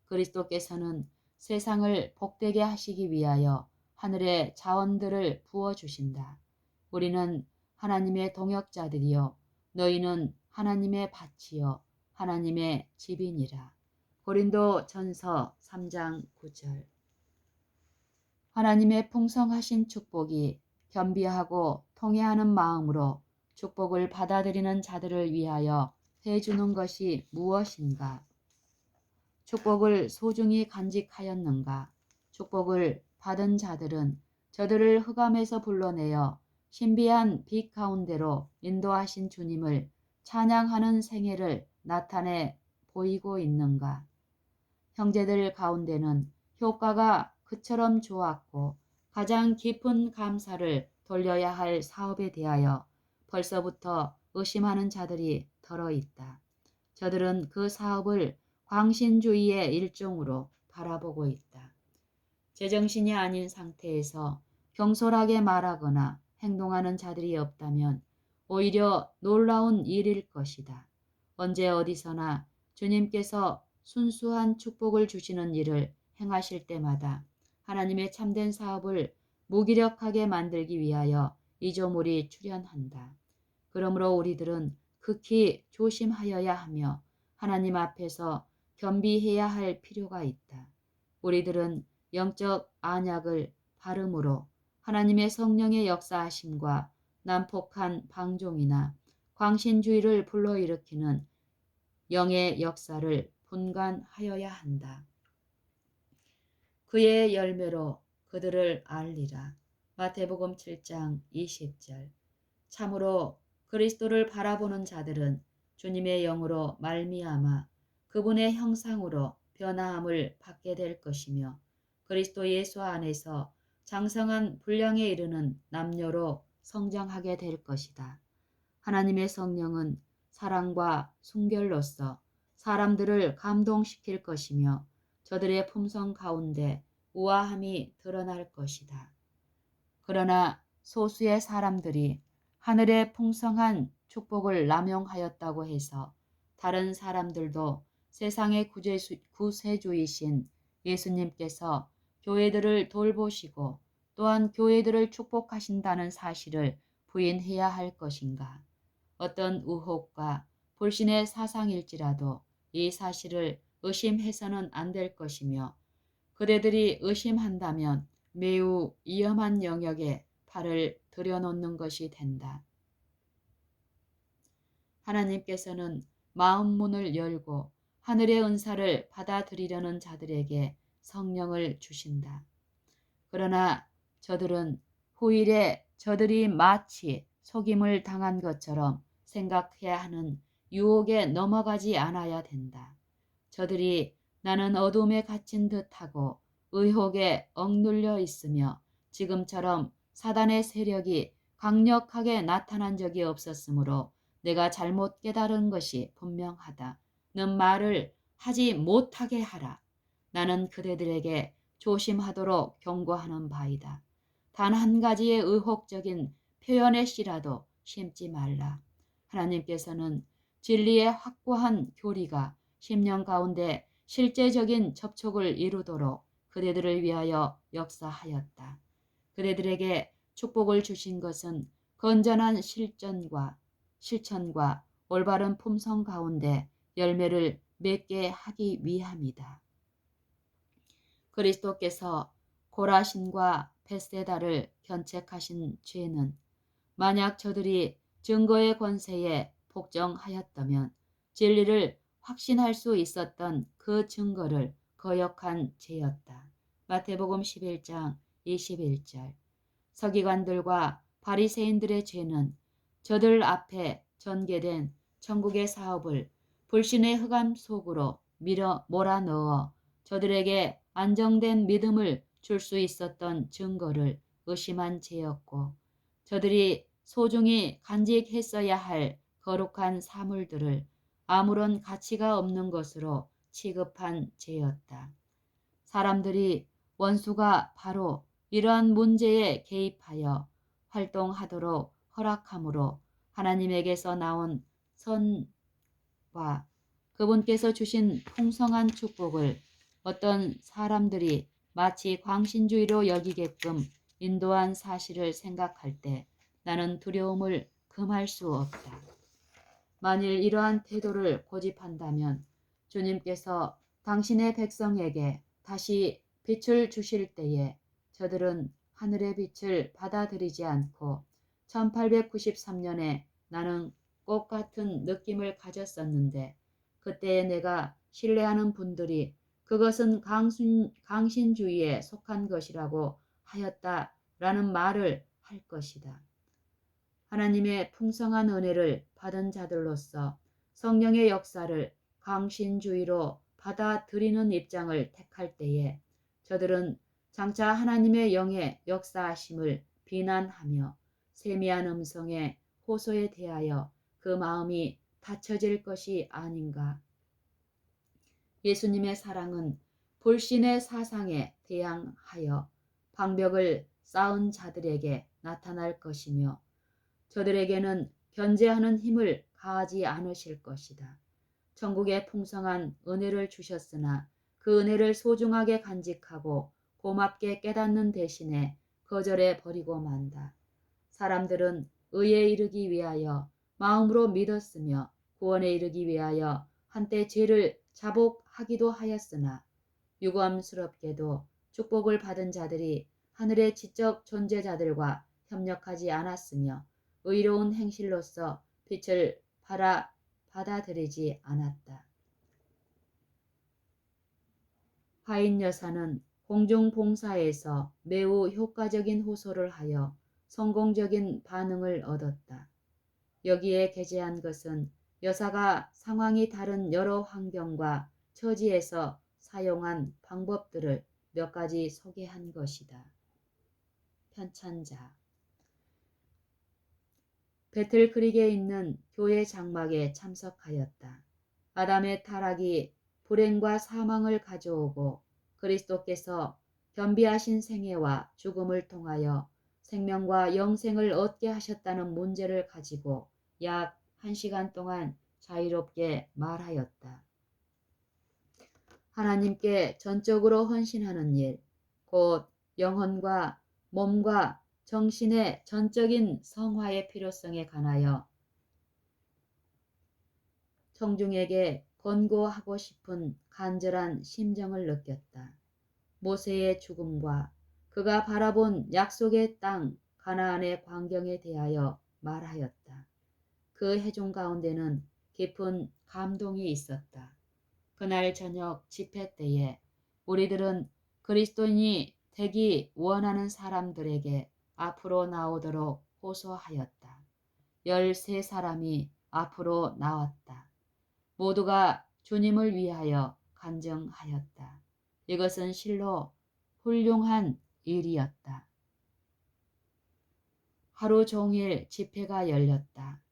그리스도께서는 세상을 복되게 하시기 위하여 하늘의 자원들을 부어주신다. 우리는 하나님의 동역자들이요 너희는 하나님의 밭이요 하나님의 집이니라. 고린도 전서 3장 9절. 하나님의 풍성하신 축복이 겸비하고 통회하는 마음으로 축복을 받아들이는 자들을 위하여 해주는 것이 무엇인가? 축복을 소중히 간직하였는가? 축복을 받은 자들은 저들을 흑암에서 불러내어 신비한 빛 가운데로 인도하신 주님을 찬양하는 생애를 나타내 보이고 있는가? 형제들 가운데는 효과가 그처럼 좋았고 가장 깊은 감사를 돌려야 할 사업에 대하여 벌써부터 의심하는 자들이 덜어 있다. 저들은 그 사업을 광신주의의 일종으로 바라보고 있다. 제정신이 아닌 상태에서 경솔하게 말하거나 행동하는 자들이 없다면 오히려 놀라운 일일 것이다. 언제 어디서나 주님께서 순수한 축복을 주시는 일을 행하실 때마다 하나님의 참된 사업을 무기력하게 만들기 위하여 이조물이 출현한다. 그러므로 우리들은 극히 조심하여야 하며 하나님 앞에서 겸비해야 할 필요가 있다. 우리들은 영적 안약을 바름으로 하나님의 성령의 역사하심과 난폭한 방종이나 광신주의를 불러일으키는 영의 역사를 분간하여야 한다. 그의 열매로 그들을 알리라. 마태복음 7장 20절. 참으로 그리스도를 바라보는 자들은 주님의 영으로 말미암아 그분의 형상으로 변화함을 받게 될 것이며 그리스도 예수 안에서 장성한 분량에 이르는 남녀로 성장하게 될 것이다. 하나님의 성령은 사랑과 순결로서 사람들을 감동시킬 것이며 저들의 품성 가운데 우아함이 드러날 것이다. 그러나 소수의 사람들이 하늘의 풍성한 축복을 남용하였다고 해서 다른 사람들도 세상의 구세주이신 예수님께서 교회들을 돌보시고 또한 교회들을 축복하신다는 사실을 부인해야 할 것인가? 어떤 의혹과 불신의 사상일지라도 이 사실을 의심해서는 안 될 것이며 그대들이 의심한다면 매우 위험한 영역에 발을 들여놓는 것이 된다. 하나님께서는 마음 문을 열고 하늘의 은사를 받아들이려는 자들에게 성령을 주신다. 그러나 저들은 후일에 저들이 마치 속임을 당한 것처럼 생각해야 하는 유혹에 넘어가지 않아야 된다. 저들이 나는 어둠에 갇힌 듯하고 의혹에 억눌려 있으며 지금처럼 사단의 세력이 강력하게 나타난 적이 없었으므로 내가 잘못 깨달은 것이 분명하다. 는 말을 하지 못하게 하라. 나는 그대들에게 조심하도록 경고하는 바이다. 단 한 가지의 의혹적인 표현의 씨라도 심지 말라. 하나님께서는 진리의 확고한 교리가 심령 가운데 실제적인 접촉을 이루도록 그대들을 위하여 역사하였다. 그대들에게 축복을 주신 것은 건전한 실천과 올바른 품성 가운데 열매를 맺게 하기 위함이다. 그리스도께서 고라신과 벳세다를 견책하신 죄는 만약 저들이 증거의 권세에 복종하였다면 진리를 확신할 수 있었던 그 증거를 거역한 죄였다. 마태복음 11장 21절. 서기관들과 바리새인들의 죄는 저들 앞에 전개된 천국의 사업을 불신의 흑암 속으로 몰아넣어 저들에게 안정된 믿음을 줄 수 있었던 증거를 의심한 죄였고 저들이 소중히 간직했어야 할 거룩한 사물들을 아무런 가치가 없는 것으로 취급한 죄였다. 사람들이 원수가 바로 이러한 문제에 개입하여 활동하도록 허락함으로 하나님에게서 나온 선과 그분께서 주신 풍성한 축복을 어떤 사람들이 마치 광신주의로 여기게끔 인도한 사실을 생각할 때 나는 두려움을 금할 수 없다. 만일 이러한 태도를 고집한다면 주님께서 당신의 백성에게 다시 빛을 주실 때에 저들은 하늘의 빛을 받아들이지 않고 1893년에 나는 꽃 같은 느낌을 가졌었는데 그때에 내가 신뢰하는 분들이 그것은 강신주의에 속한 것이라고 하였다라는 말을 할 것이다. 하나님의 풍성한 은혜를 받은 자들로서 성령의 역사를 강신주의로 받아들이는 입장을 택할 때에 저들은 장차 하나님의 영의 역사하심을 비난하며 세미한 음성의 호소에 대하여 그 마음이 닫혀질 것이 아닌가. 예수님의 사랑은 불신의 사상에 대항하여 방벽을 쌓은 자들에게 나타날 것이며 저들에게는 견제하는 힘을 가하지 않으실 것이다. 천국의 풍성한 은혜를 주셨으나 그 은혜를 소중하게 간직하고 고맙게 깨닫는 대신에 거절해 버리고 만다. 사람들은 의에 이르기 위하여 마음으로 믿었으며 구원에 이르기 위하여 한때 죄를 자복하기도 하였으나 유감스럽게도 축복을 받은 자들이 하늘의 지적 존재자들과 협력하지 않았으며 의로운 행실로서 빛을 받아들이지 않았다. 하인 여사는 공중봉사에서 매우 효과적인 호소를 하여 성공적인 반응을 얻었다. 여기에 게재한 것은 여사가 상황이 다른 여러 환경과 처지에서 사용한 방법들을 몇 가지 소개한 것이다. 편찬자 배틀크릭에 있는 교회 장막에 참석하였다. 아담의 타락이 불행과 사망을 가져오고 그리스도께서 겸비하신 생애와 죽음을 통하여 생명과 영생을 얻게 하셨다는 문제를 가지고 약 1시간 동안 자유롭게 말하였다. 하나님께 전적으로 헌신하는 일, 곧 영혼과 몸과 정신의 전적인 성화의 필요성에 관하여 청중에게 권고하고 싶은 간절한 심정을 느꼈다. 모세의 죽음과 그가 바라본 약속의 땅 가나안의 광경에 대하여 말하였다. 그 회중 가운데는 깊은 감동이 있었다. 그날 저녁 집회 때에 우리들은 그리스도인이 되기 원하는 사람들에게 앞으로 나오도록 호소하였다. 13사람이 앞으로 나왔다. 모두가 주님을 위하여 간증하였다. 이것은 실로 훌륭한 일이었다. 하루 종일 집회가 열렸다.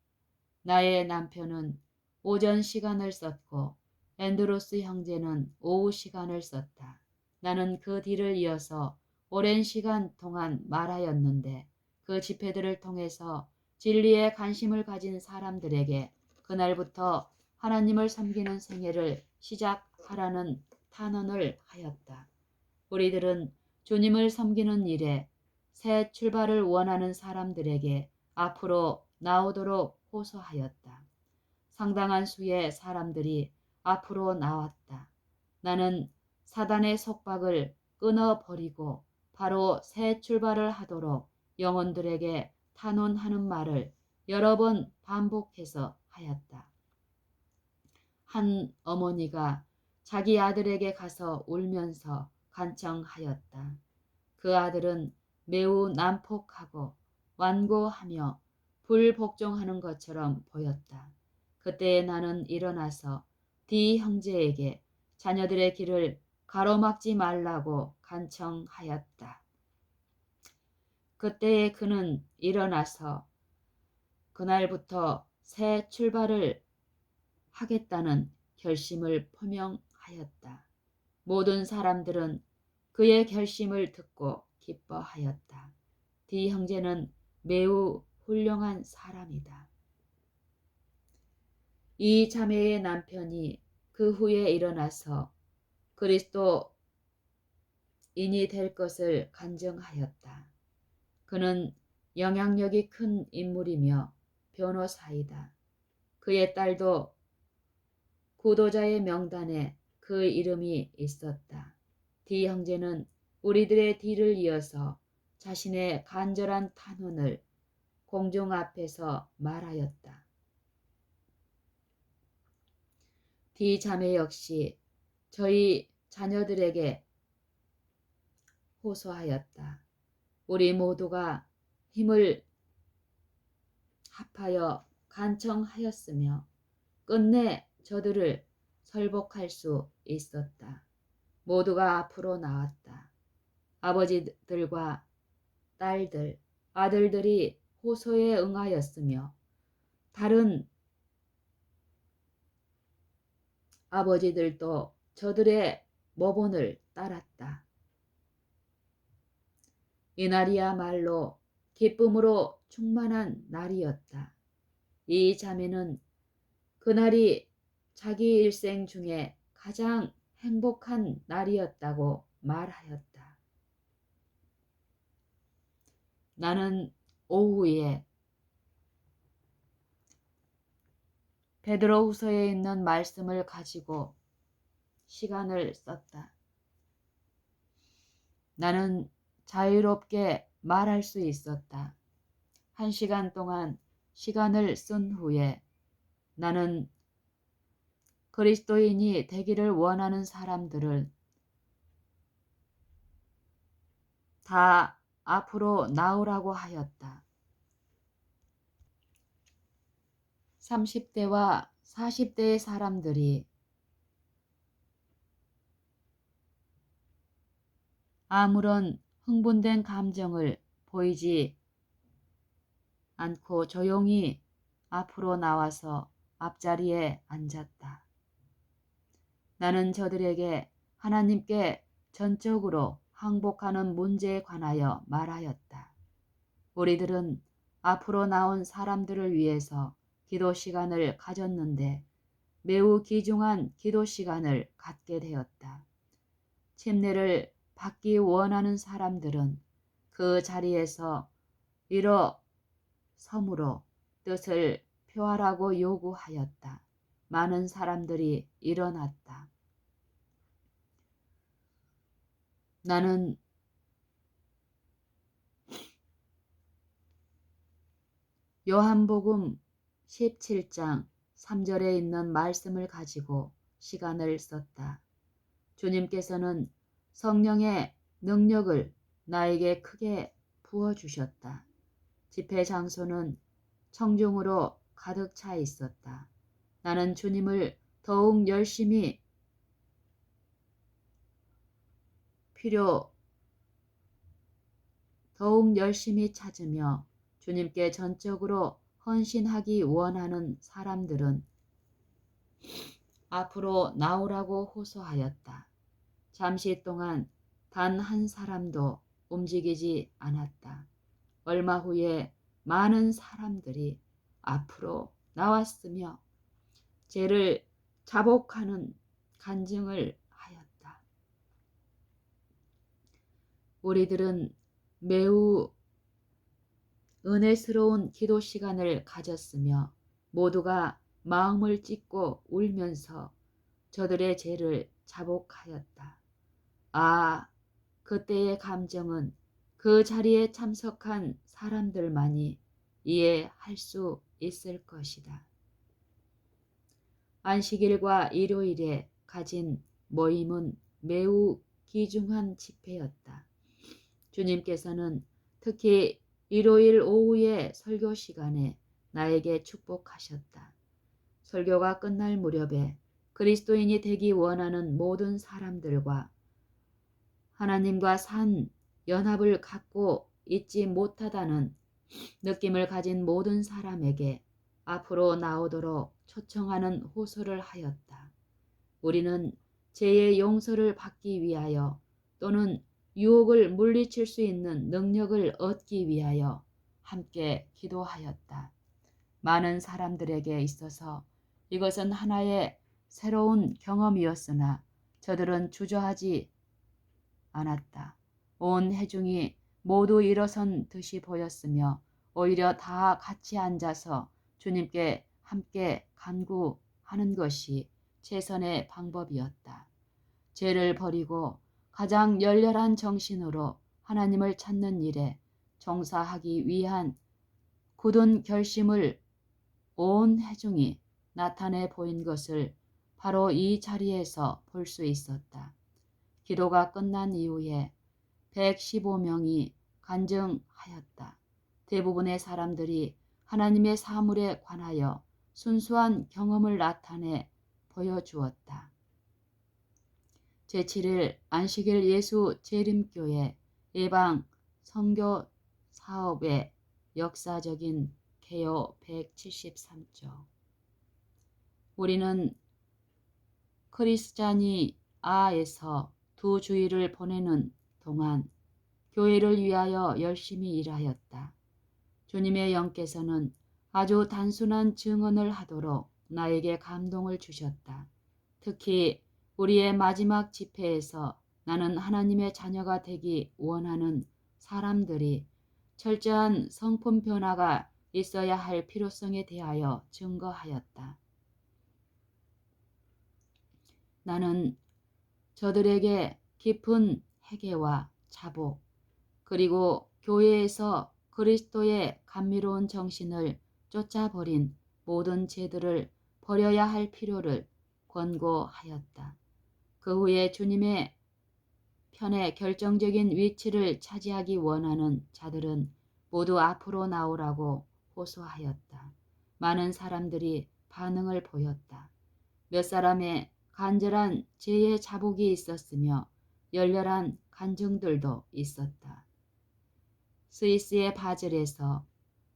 나의 남편은 오전 시간을 썼고 앤드로스 형제는 오후 시간을 썼다. 나는 그 뒤를 이어서 오랜 시간 동안 말하였는데 그 집회들을 통해서 진리에 관심을 가진 사람들에게 그날부터 하나님을 섬기는 생애를 시작하라는 탄원을 하였다. 우리들은 주님을 섬기는 일에 새 출발을 원하는 사람들에게 앞으로 나오도록 호소하였다. 상당한 수의 사람들이 앞으로 나왔다. 나는 사단의 속박을 끊어버리고 바로 새 출발을 하도록 영혼들에게 탄원하는 말을 여러 번 반복해서 하였다. 한 어머니가 자기 아들에게 가서 울면서 간청하였다. 그 아들은 매우 난폭하고 완고하며 불복종하는 것처럼 보였다. 그때 나는 일어나서 디 형제에게 자녀들의 길을 가로막지 말라고 간청하였다. 그때에 그는 일어나서 그날부터 새 출발을 하겠다는 결심을 표명하였다. 모든 사람들은 그의 결심을 듣고 기뻐하였다. 디 형제는 매우 훌륭한 사람이다. 이 자매의 남편이 그 후에 일어나서 그리스도인이 될 것을 간증하였다. 그는 영향력이 큰 인물이며 변호사이다. 그의 딸도 구도자의 명단에 그 이름이 있었다. 디 형제는 우리들의 뒤를 이어서 자신의 간절한 탄원을 공중 앞에서 말하였다. 디 자매 역시 저희 자녀들에게 호소하였다. 우리 모두가 힘을 합하여 간청하였으며 끝내 저들을 설복할 수 있었다. 모두가 앞으로 나왔다. 아버지들과 딸들, 아들들이 호소에 응하였으며 다른 아버지들도 저들의 모본을 따랐다. 이날이야말로 기쁨으로 충만한 날이었다. 이 자매는 그날이 자기 일생 중에 가장 행복한 날이었다고 말하였다. 나는 오후에 베드로후서에 있는 말씀을 가지고 시간을 썼다. 나는 자유롭게 말할 수 있었다. 1시간 동안 시간을 쓴 후에 나는 그리스도인이 되기를 원하는 사람들을 다 앞으로 나오라고 하였다. 30대와 40대의 사람들이 아무런 흥분된 감정을 보이지 않고 조용히 앞으로 나와서 앞자리에 앉았다. 나는 저들에게 하나님께 전적으로 항복하는 문제에 관하여 말하였다. 우리들은 앞으로 나온 사람들을 위해서 기도 시간을 가졌는데 매우 귀중한 기도 시간을 갖게 되었다. 침례를 받기 원하는 사람들은 그 자리에서 일어섬으로 뜻을 표하라고 요구하였다. 많은 사람들이 일어났다. 나는 요한복음 17장 3절에 있는 말씀을 가지고 시간을 썼다. 주님께서는 성령의 능력을 나에게 크게 부어주셨다. 집회 장소는 청중으로 가득 차 있었다. 나는 주님을 더욱 열심히 찾으며 주님께 전적으로 헌신하기 원하는 사람들은 앞으로 나오라고 호소하였다. 잠시 동안 단 한 사람도 움직이지 않았다. 얼마 후에 많은 사람들이 앞으로 나왔으며 죄를 자복하는 간증을 하였다. 우리들은 매우 은혜스러운 기도 시간을 가졌으며 모두가 마음을 찢고 울면서 저들의 죄를 자복하였다. 아, 그때의 감정은 그 자리에 참석한 사람들만이 이해할 수 있을 것이다. 안식일과 일요일에 가진 모임은 매우 귀중한 집회였다. 주님께서는 특히 일요일 오후의 설교 시간에 나에게 축복하셨다. 설교가 끝날 무렵에 그리스도인이 되기 원하는 모든 사람들과 하나님과 산 연합을 갖고 있지 못하다는 느낌을 가진 모든 사람에게 앞으로 나오도록 초청하는 호소를 하였다. 우리는 죄의 용서를 받기 위하여 또는 유혹을 물리칠 수 있는 능력을 얻기 위하여 함께 기도하였다. 많은 사람들에게 있어서 이것은 하나의 새로운 경험이었으나 저들은 주저하지 않았다. 온 회중이 모두 일어선 듯이 보였으며 오히려 다 같이 앉아서 주님께 함께 간구하는 것이 최선의 방법이었다. 죄를 버리고 가장 열렬한 정신으로 하나님을 찾는 일에 종사하기 위한 굳은 결심을 온 회중이 나타내 보인 것을 바로 이 자리에서 볼 수 있었다. 기도가 끝난 이후에 115명이 간증하였다. 대부분의 사람들이 하나님의 사물에 관하여 순수한 경험을 나타내 보여주었다. 제7일 안식일 예수 재림교회 예방 선교 사업의 역사적인 개요 173조. 우리는 크리스자니아에서 2주일을 보내는 동안 교회를 위하여 열심히 일하였다. 주님의 영께서는 아주 단순한 증언을 하도록 나에게 감동을 주셨다. 특히 우리의 마지막 집회에서 나는 하나님의 자녀가 되기 원하는 사람들이 철저한 성품 변화가 있어야 할 필요성에 대하여 증거하였다. 나는 저들에게 깊은 회개와 자복, 그리고 교회에서 그리스도의 감미로운 정신을 쫓아버린 모든 죄들을 버려야 할 필요를 권고하였다. 그 후에 주님의 편에 결정적인 위치를 차지하기 원하는 자들은 모두 앞으로 나오라고 호소하였다. 많은 사람들이 반응을 보였다. 몇 사람의 간절한 죄의 자복이 있었으며 열렬한 간증들도 있었다. 스위스의 바젤에서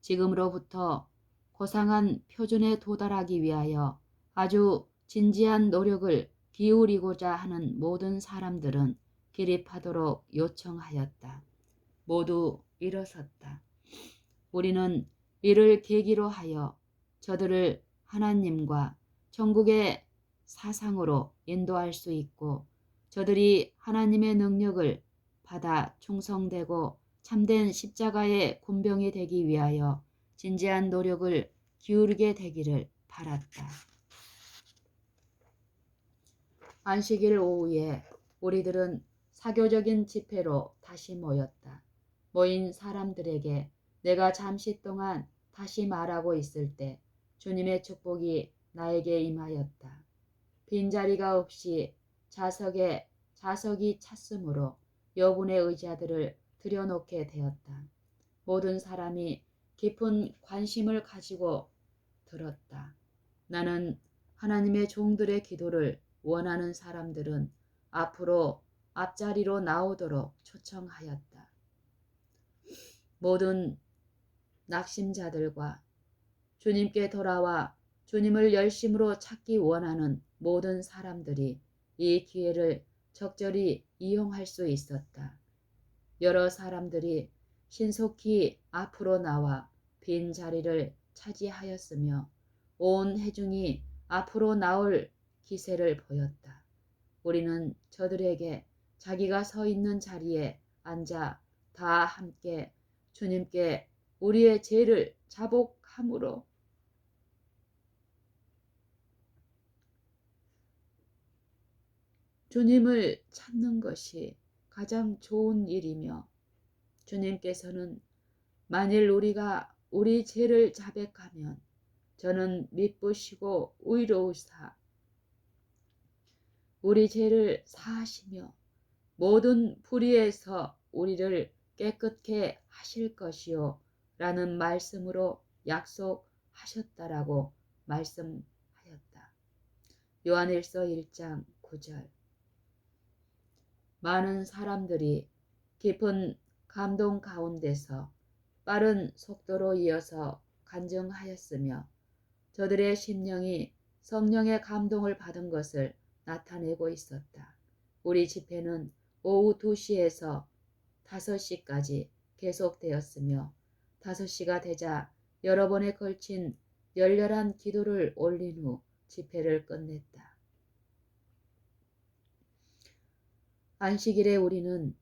지금으로부터 고상한 표준에 도달하기 위하여 아주 진지한 노력을 기울이고자 하는 모든 사람들은 기립하도록 요청하였다. 모두 일어섰다. 우리는 이를 계기로 하여 저들을 하나님과 천국의 사상으로 인도할 수 있고 저들이 하나님의 능력을 받아 충성되고 참된 십자가의 군병이 되기 위하여 진지한 노력을 기울이게 되기를 바랐다. 안식일 오후에 우리들은 사교적인 집회로 다시 모였다. 모인 사람들에게 내가 잠시 동안 다시 말하고 있을 때 주님의 축복이 나에게 임하였다. 빈자리가 없이 자석이 찼으므로 여분의 의자들을 들여놓게 되었다. 모든 사람이 깊은 관심을 가지고 들었다. 나는 하나님의 종들의 기도를 원하는 사람들은 앞으로 앞자리로 나오도록 초청하였다. 모든 낙심자들과 주님께 돌아와 주님을 열심으로 찾기 원하는 모든 사람들이 이 기회를 적절히 이용할 수 있었다. 여러 사람들이 신속히 앞으로 나와 빈 자리를 차지하였으며 온 회중이 앞으로 나올 기세를 보였다. 우리는 저들에게 자기가 서 있는 자리에 앉아 다 함께 주님께 우리의 죄를 자복함으로 주님을 찾는 것이 가장 좋은 일이며 주님께서는 만일 우리가 우리 죄를 자백하면 저는 미쁘시고 의로우사 우리 죄를 사하시며 모든 불의에서 우리를 깨끗게 하실 것이요 라는 말씀으로 약속하셨다라고 말씀하였다. 요한일서 1장 9절. 많은 사람들이 깊은 감동 가운데서 빠른 속도로 이어서 간증하였으며 저들의 심령이 성령의 감동을 받은 것을 나타내고 있었다. 우리 집회는 오후 2시에서 5시까지 계속되었으며 5시가 되자 여러 번에 걸친 열렬한 기도를 올린 후 집회를 끝냈다. 안식일에 우리는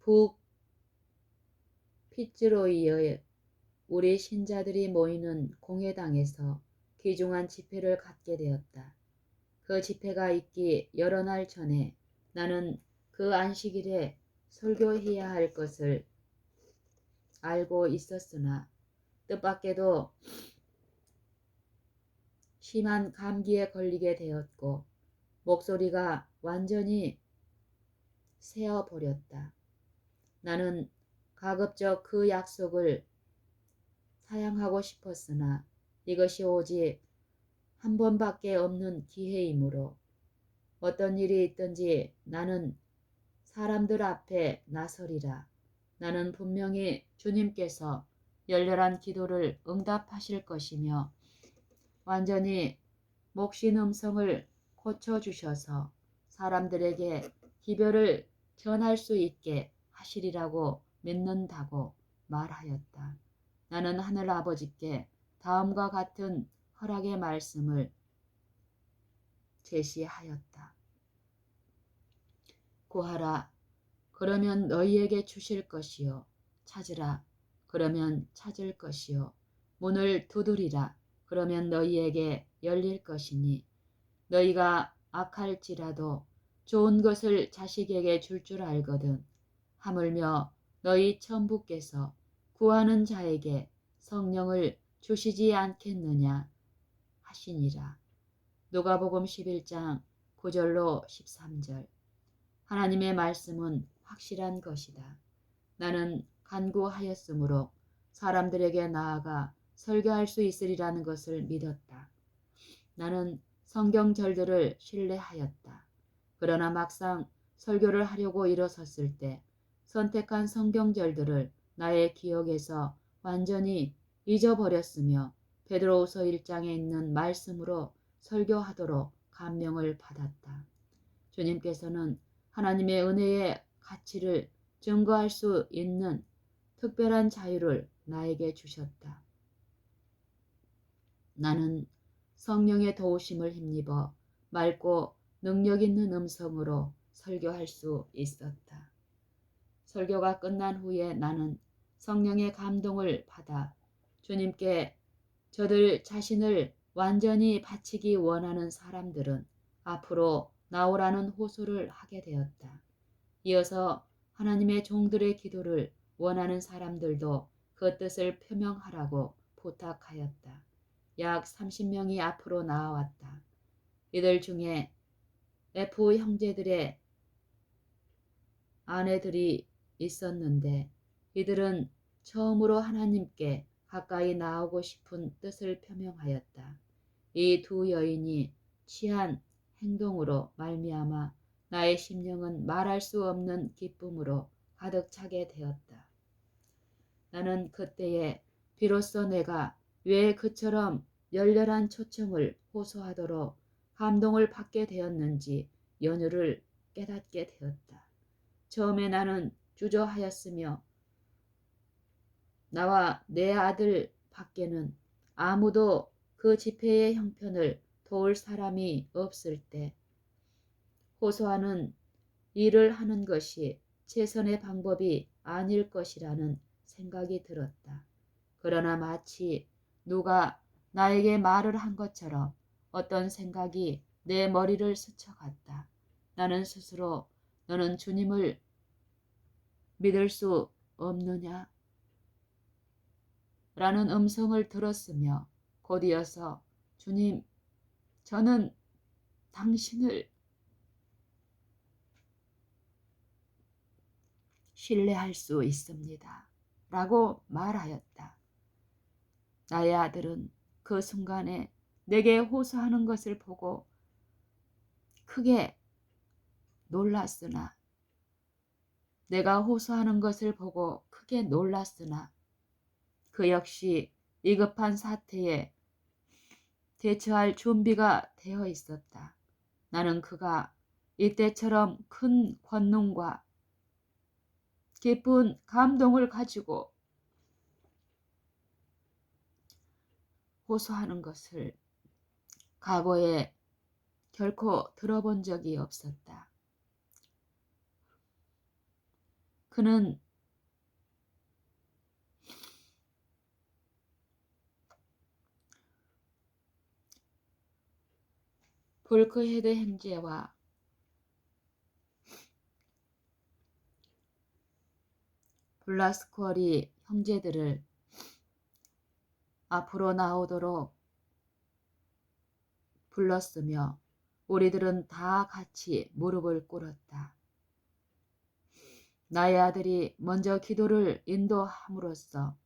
북 피츠로이의 우리 신자들이 모이는 공회당에서 귀중한 집회를 갖게 되었다. 그 집회가 있기 여러 날 전에 나는 그 안식일에 설교해야 할 것을 알고 있었으나 뜻밖에도 심한 감기에 걸리게 되었고 목소리가 완전히 새어버렸다. 나는 가급적 그 약속을 사양하고 싶었으나 이것이 오직 한 번밖에 없는 기회이므로 어떤 일이 있든지 나는 사람들 앞에 나서리라. 나는 분명히 주님께서 열렬한 기도를 응답하실 것이며 완전히 목신 음성을 고쳐주셔서 사람들에게 기별을 전할 수 있게 하시리라고 믿는다고 말하였다. 나는 하늘아버지께 다음과 같은 허락의 말씀을 제시하였다. 구하라. 그러면 너희에게 주실 것이요. 찾으라. 그러면 찾을 것이요. 문을 두드리라. 그러면 너희에게 열릴 것이니 너희가 악할지라도 좋은 것을 자식에게 줄 줄 알거든. 하물며 너희 천부께서 구하는 자에게 성령을 주시지 않겠느냐 하시니라. 누가복음 11장 9절로 13절. 하나님의 말씀은 확실한 것이다. 나는 간구하였으므로 사람들에게 나아가 설교할 수 있으리라는 것을 믿었다. 나는 성경절들을 신뢰하였다. 그러나 막상 설교를 하려고 일어섰을 때 선택한 성경절들을 나의 기억에서 완전히 잊어버렸으며 베드로후서 1장에 있는 말씀으로 설교하도록 감명을 받았다. 주님께서는 하나님의 은혜의 가치를 증거할 수 있는 특별한 자유를 나에게 주셨다. 나는 성령의 도우심을 힘입어 맑고 능력 있는 음성으로 설교할 수 있었다. 설교가 끝난 후에 나는 성령의 감동을 받아 주님께 저들 자신을 완전히 바치기 원하는 사람들은 앞으로 나오라는 호소를 하게 되었다. 이어서 하나님의 종들의 기도를 원하는 사람들도 그 뜻을 표명하라고 부탁하였다. 약 30명이 앞으로 나와왔다. 이들 중에 F 형제들의 아내들이 있었는데 이들은 처음으로 하나님께 가까이 나오고 싶은 뜻을 표명하였다. 이 두 여인이 취한 행동으로 말미암아 나의 심령은 말할 수 없는 기쁨으로 가득 차게 되었다. 나는 그때에 비로소 내가 왜 그처럼 열렬한 초청을 호소하도록 감동을 받게 되었는지 연유를 깨닫게 되었다. 처음에 나는 주저하였으며 나와 내 아들 밖에는 아무도 그 집회의 형편을 도울 사람이 없을 때 호소하는 일을 하는 것이 최선의 방법이 아닐 것이라는 생각이 들었다. 그러나 마치 누가 나에게 말을 한 것처럼 어떤 생각이 내 머리를 스쳐갔다. 나는 스스로 너는 주님을 믿을 수 없느냐? 라는 음성을 들었으며 곧이어서 주님, 저는 당신을 신뢰할 수 있습니다. 라고 말하였다. 나의 아들은 그 순간에 내게 호소하는 것을 보고 크게 놀랐으나 내가 호소하는 것을 보고 크게 놀랐으나 그 역시 위급한 사태에 대처할 준비가 되어 있었다. 나는 그가 이때처럼 큰 권능과 깊은 감동을 가지고 호소하는 것을 과거에 결코 들어본 적이 없었다. 그는 볼크헤드 형제와 블라스코리 형제들을 앞으로 나오도록 불렀으며 우리들은 다 같이 무릎을 꿇었다. 나의 아들이 먼저 기도를 인도함으로써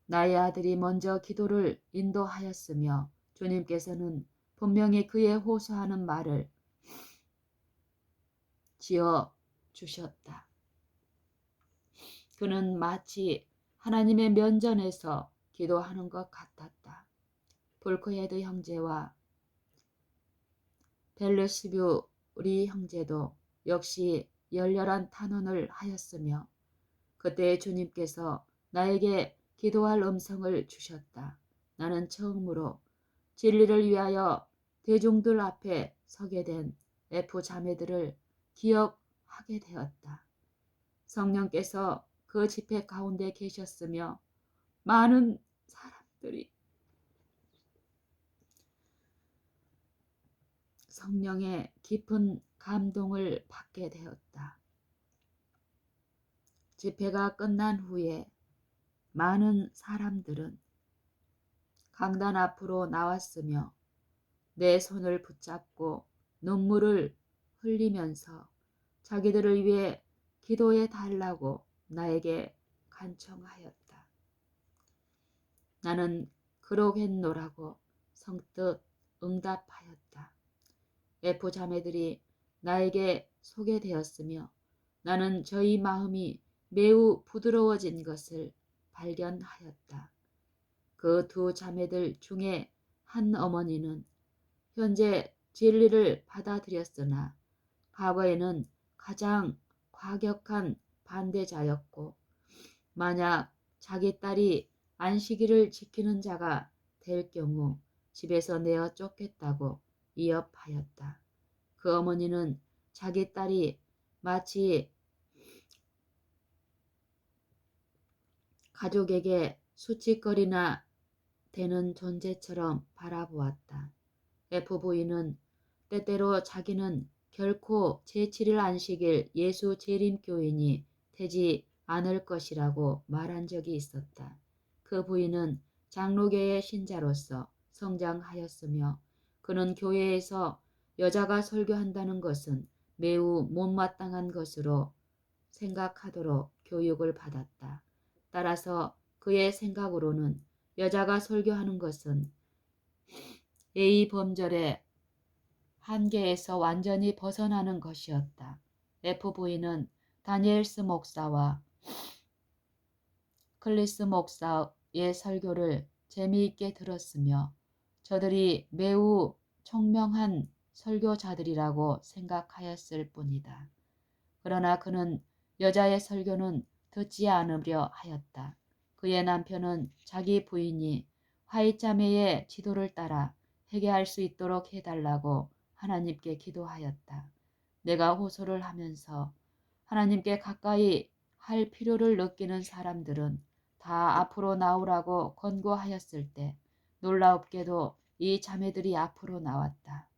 나의 아들이 먼저 기도를 인도하였으며 주님께서는 분명히 그의 호소하는 말을 지어 주셨다. 그는 마치 하나님의 면전에서 기도하는 것 같았다. 볼크헤드 형제와 벨르시뷰리 형제도 역시 열렬한 탄원을 하였으며 그때 주님께서 나에게 기도할 음성을 주셨다. 나는 처음으로 진리를 위하여 대중들 앞에 서게 된 F 자매들을 기억하게 되었다. 성령께서 그 집회 가운데 계셨으며 많은 사람들이 성령의 깊은 감동을 받게 되었다. 집회가 끝난 후에 많은 사람들은 강단 앞으로 나왔으며 내 손을 붙잡고 눈물을 흘리면서 자기들을 위해 기도해 달라고 나에게 간청하였다. 나는 그러겠노라고 성뜻 응답하였다. F 자매들이 나에게 소개되었으며 나는 저희 마음이 매우 부드러워진 것을 발견하였다. 그 두 자매들 중에 한 어머니는 현재 진리를 받아들였으나 과거에는 가장 과격한 반대자였고 만약 자기 딸이 안식일을 지키는 자가 될 경우 집에서 내어 쫓겠다고 위협하였다. 그 어머니는 자기 딸이 마치 가족에게 수치거리나 되는 존재처럼 바라보았다. F 부인은 때때로 자기는 결코 제7일 안식일 예수 재림교인이 되지 않을 것이라고 말한 적이 있었다. 그 부인은 장로교의 신자로서 성장하였으며 그는 교회에서 여자가 설교한다는 것은 매우 못마땅한 것으로 생각하도록 교육을 받았다. 따라서 그의 생각으로는 여자가 설교하는 것은 예의 범절의 한계에서 완전히 벗어나는 것이었다. F 부인은 다니엘스 목사와 클리스 목사의 설교를 재미있게 들었으며 저들이 매우 총명한 설교자들이라고 생각하였을 뿐이다. 그러나 그는 여자의 설교는 듣지 않으려 하였다. 그의 남편은 자기 부인이 화이자매의 지도를 따라 회개할 수 있도록 해달라고 하나님께 기도하였다. 내가 호소를 하면서 하나님께 가까이 할 필요를 느끼는 사람들은 다 앞으로 나오라고 권고하였을 때 놀랍게도 이 자매들이 앞으로 나왔다.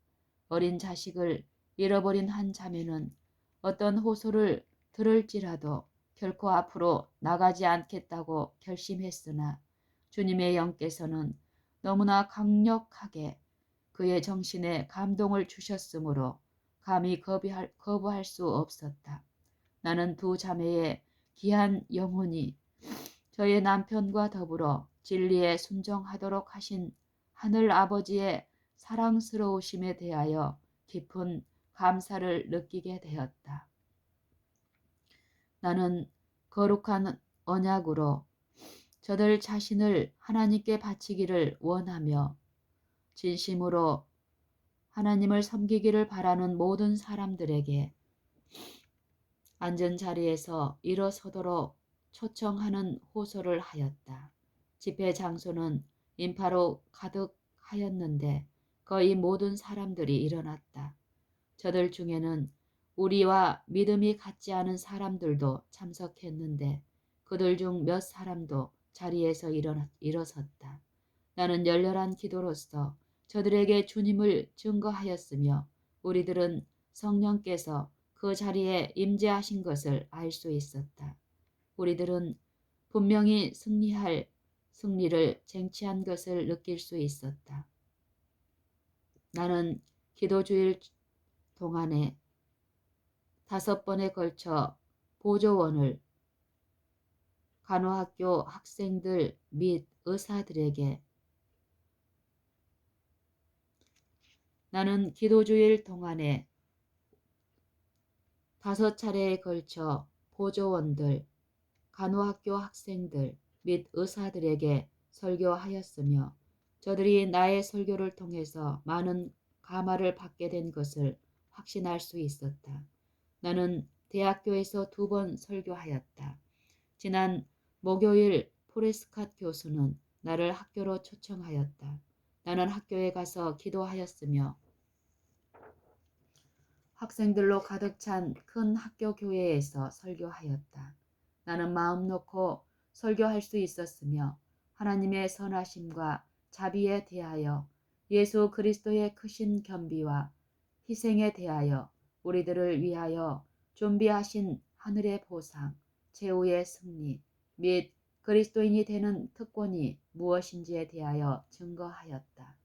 어린 자식을 잃어버린 한 자매는 어떤 호소를 들을지라도 결코 앞으로 나가지 않겠다고 결심했으나 주님의 영께서는 너무나 강력하게 그의 정신에 감동을 주셨으므로 감히 거부할 수 없었다. 나는 두 자매의 귀한 영혼이 저의 남편과 더불어 진리에 순종하도록 하신 하늘 아버지의 사랑스러우심에 대하여 깊은 감사를 느끼게 되었다. 나는 거룩한 언약으로 저들 자신을 하나님께 바치기를 원하며 진심으로 하나님을 섬기기를 바라는 모든 사람들에게 앉은 자리에서 일어서도록 초청하는 호소를 하였다. 집회 장소는 인파로 가득하였는데 거의 모든 사람들이 일어났다. 저들 중에는 우리와 믿음이 같지 않은 사람들도 참석했는데 그들 중 몇 사람도 자리에서 일어섰다. 나는 열렬한 기도로서 저들에게 주님을 증거하였으며 우리들은 성령께서 그 자리에 임재하신 것을 알 수 있었다. 우리들은 분명히 승리할 승리를 쟁취한 것을 느낄 수 있었다. 나는 기도주일 동안에 5번에 걸쳐 보조원을 간호학교 학생들 및 의사들에게 나는 기도주일 동안에 5차례에 걸쳐 보조원들, 간호학교 학생들 및 의사들에게 설교하였으며 저들이 나의 설교를 통해서 많은 감화를 받게 된 것을 확신할 수 있었다. 나는 대학교에서 2번 설교하였다. 지난 목요일 포레스캇 교수는 나를 학교로 초청하였다. 나는 학교에 가서 기도하였으며 학생들로 가득 찬 큰 학교 교회에서 설교하였다. 나는 마음 놓고 설교할 수 있었으며 하나님의 선하심과 자비에 대하여 예수 그리스도의 크신 겸비와 희생에 대하여 우리들을 위하여 준비하신 하늘의 보상, 최후의 승리 및 그리스도인이 되는 특권이 무엇인지에 대하여 증거하였다.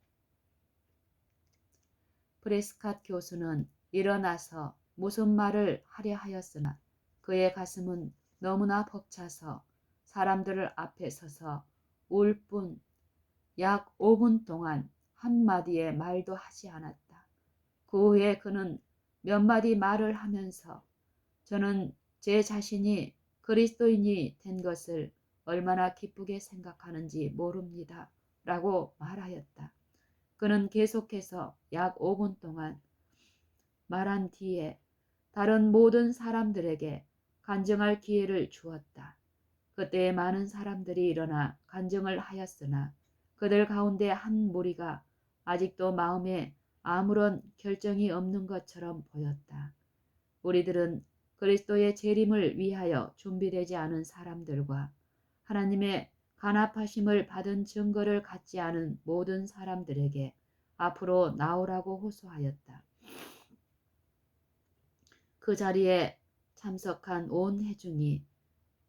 프레스캇 교수는 일어나서 무슨 말을 하려 하였으나 그의 가슴은 너무나 벅차서 사람들 앞에 서서 울 뿐 약 5분 동안 한마디의 말도 하지 않았다. 그 후에 그는 몇 마디 말을 하면서 저는 제 자신이 그리스도인이 된 것을 얼마나 기쁘게 생각하는지 모릅니다. 라고 말하였다. 그는 계속해서 약 5분 동안 말한 뒤에 다른 모든 사람들에게 간증할 기회를 주었다. 그때 많은 사람들이 일어나 간증을 하였으나 그들 가운데 한 무리가 아직도 마음에 아무런 결정이 없는 것처럼 보였다. 우리들은 그리스도의 재림을 위하여 준비되지 않은 사람들과 하나님의 간합하심을 받은 증거를 갖지 않은 모든 사람들에게 앞으로 나오라고 호소하였다. 그 자리에 참석한 온 회중이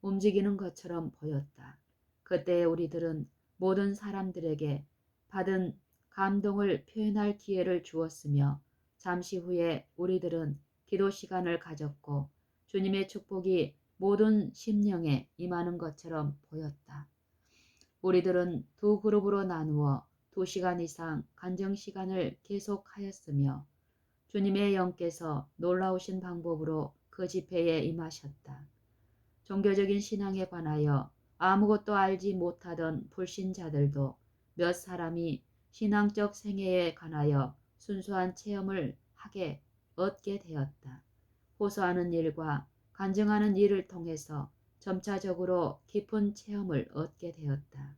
움직이는 것처럼 보였다. 그때 우리들은 모든 사람들에게 받은 감동을 표현할 기회를 주었으며 잠시 후에 우리들은 기도 시간을 가졌고 주님의 축복이 모든 심령에 임하는 것처럼 보였다. 우리들은 2그룹으로 나누어 2시간 이상 간증 시간을 계속하였으며 주님의 영께서 놀라우신 방법으로 그 집회에 임하셨다. 종교적인 신앙에 관하여 아무것도 알지 못하던 불신자들도 몇 사람이 신앙적 생애에 관하여 순수한 체험을 얻게 되었다. 호소하는 일과 간증하는 일을 통해서 점차적으로 깊은 체험을 얻게 되었다.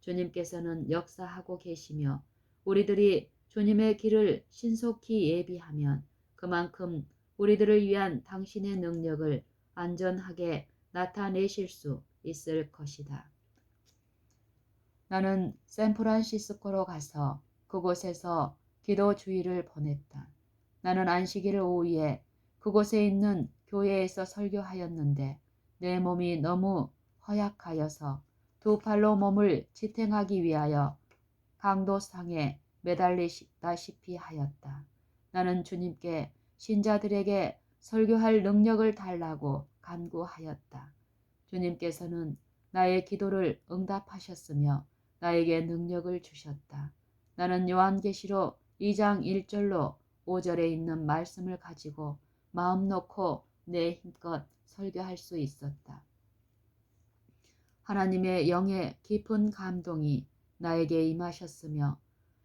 주님께서는 역사하고 계시며 우리들이 주님의 길을 신속히 예비하면 그만큼 우리들을 위한 당신의 능력을 안전하게 나타내실 수 있을 것이다. 나는 샌프란시스코로 가서 그곳에서 기도 주일을 보냈다. 나는 안식일 오후에 그곳에 있는 교회에서 설교하였는데 내 몸이 너무 허약하여서 2팔로 몸을 지탱하기 위하여 강도상에 매달리다시피 하였다. 나는 주님께 신자들에게 설교할 능력을 달라고 간구하였다. 주님께서는 나의 기도를 응답하셨으며 나에게 능력을 주셨다. 나는 요한계시록 2장 1절로 5절에 있는 말씀을 가지고 마음 놓고 내 힘껏 설교할 수 있었다. 하나님의 영의 깊은 감동이 나에게 임하셨으며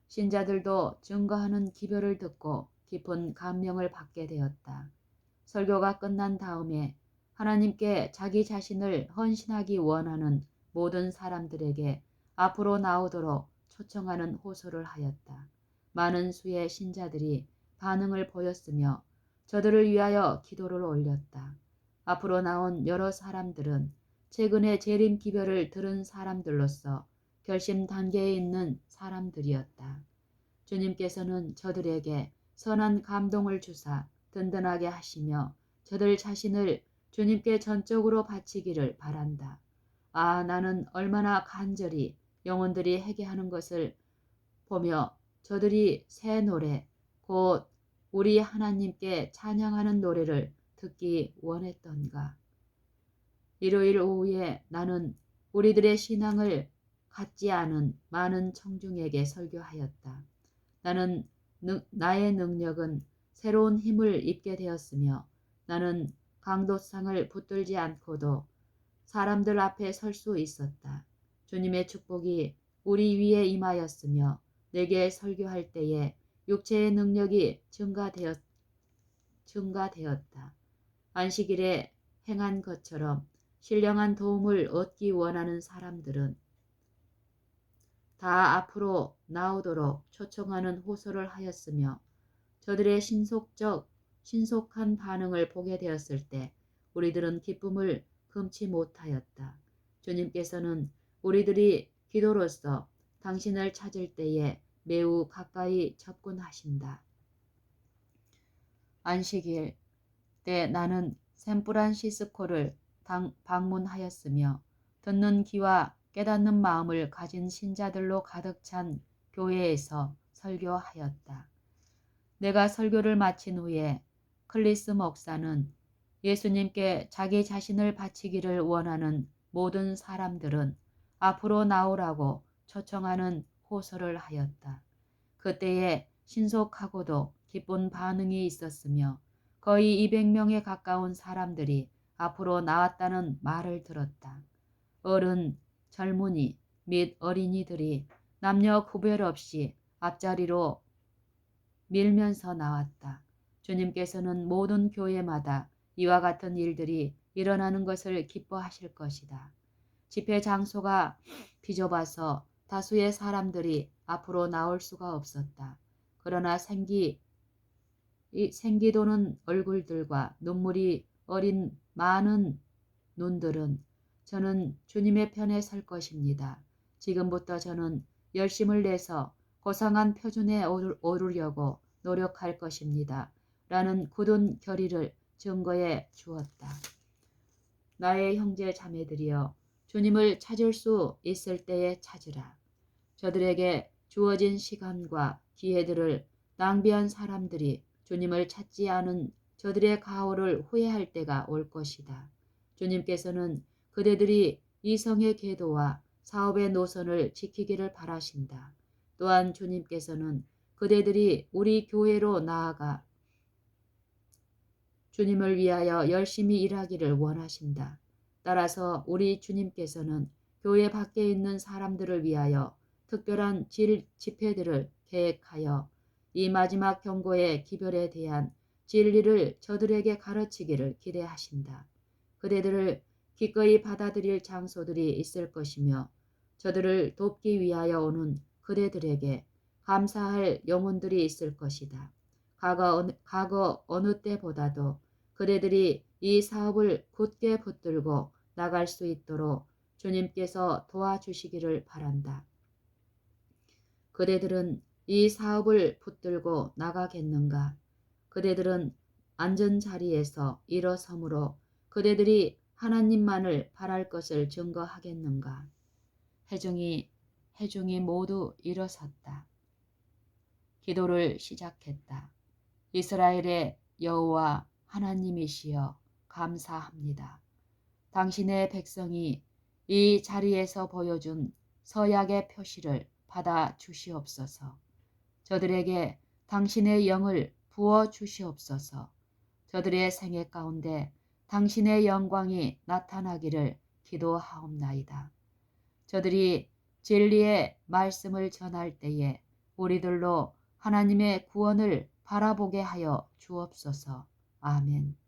신자들도 증거하는 기별을 듣고 깊은 감명을 받게 되었다. 설교가 끝난 다음에 하나님께 자기 자신을 헌신하기 원하는 모든 사람들에게 앞으로 나오도록 초청하는 호소를 하였다. 많은 수의 신자들이 반응을 보였으며 저들을 위하여 기도를 올렸다. 앞으로 나온 여러 사람들은 최근에 재림 기별을 들은 사람들로서 결심 단계에 있는 사람들이었다. 주님께서는 저들에게 선한 감동을 주사 든든하게 하시며 저들 자신을 주님께 전적으로 바치기를 바란다. 아, 나는 얼마나 간절히 영혼들이 회개하는 것을 보며 저들이 새 노래, 곧 우리 하나님께 찬양하는 노래를 듣기 원했던가. 일요일 오후에 나는 우리들의 신앙을 갖지 않은 많은 청중에게 설교하였다. 나는 나의 능력은 새로운 힘을 입게 되었으며 나는 강도상을 붙들지 않고도 사람들 앞에 설 수 있었다. 주님의 축복이 우리 위에 임하였으며 내게 설교할 때에 육체의 능력이 증가되었다. 안식일에 행한 것처럼 신령한 도움을 얻기 원하는 사람들은 다 앞으로 나오도록 초청하는 호소를 하였으며 저들의 신속한 반응을 보게 되었을 때 우리들은 기쁨을 금치 못하였다. 주님께서는 우리들이 기도로서 당신을 찾을 때에 매우 가까이 접근하신다. 안식일 때 나는 샌프란시스코를 방문하였으며 듣는 귀와 깨닫는 마음을 가진 신자들로 가득 찬 교회에서 설교하였다. 내가 설교를 마친 후에 클리스 목사는 예수님께 자기 자신을 바치기를 원하는 모든 사람들은 앞으로 나오라고 초청하는 호소를 하였다. 그때에 신속하고도 기쁜 반응이 있었으며 거의 200명에 가까운 사람들이 앞으로 나왔다는 말을 들었다. 어른, 젊은이 및 어린이들이 남녀 구별 없이 앞자리로 밀면서 나왔다. 주님께서는 모든 교회마다 이와 같은 일들이 일어나는 것을 기뻐하실 것이다. 집회 장소가 비좁아서 다수의 사람들이 앞으로 나올 수가 없었다. 그러나 생기도는 얼굴들과 눈물이 어린 많은 눈들은 저는 주님의 편에 설 것입니다. 지금부터 저는 열심을 내서 고상한 표준에 오르려고 노력할 것입니다. 라는 굳은 결의를 증거해 주었다. 나의 형제 자매들이여, 주님을 찾을 수 있을 때에 찾으라. 저들에게 주어진 시간과 기회들을 낭비한 사람들이 주님을 찾지 않은 저들의 가호를 후회할 때가 올 것이다. 주님께서는 그대들이 이성의 계도와 사업의 노선을 지키기를 바라신다. 또한 주님께서는 그대들이 우리 교회로 나아가 주님을 위하여 열심히 일하기를 원하신다. 따라서 우리 주님께서는 교회 밖에 있는 사람들을 위하여 특별한 집회들을 계획하여 이 마지막 경고의 기별에 대한 진리를 저들에게 가르치기를 기대하신다. 그대들을 기꺼이 받아들일 장소들이 있을 것이며 저들을 돕기 위하여 오는 그대들에게 감사할 영혼들이 있을 것이다. 과거 어느 때보다도 그대들이 이 사업을 굳게 붙들고 나갈 수 있도록 주님께서 도와주시기를 바란다. 그대들은 이 사업을 붙들고 나가겠는가? 그대들은 앉은 자리에서 일어서므로 그대들이 하나님만을 바랄 것을 증거하겠는가? 회중이 모두 일어섰다. 기도를 시작했다. 이스라엘의 여호와 하나님이시여 감사합니다. 당신의 백성이 이 자리에서 보여준 서약의 표시를 받아 주시옵소서. 저들에게 당신의 영을 부어 주시옵소서. 저들의 생애 가운데 당신의 영광이 나타나기를 기도하옵나이다. 저들이 진리의 말씀을 전할 때에 우리들로 하나님의 구원을 바라보게 하여 주옵소서. 아멘.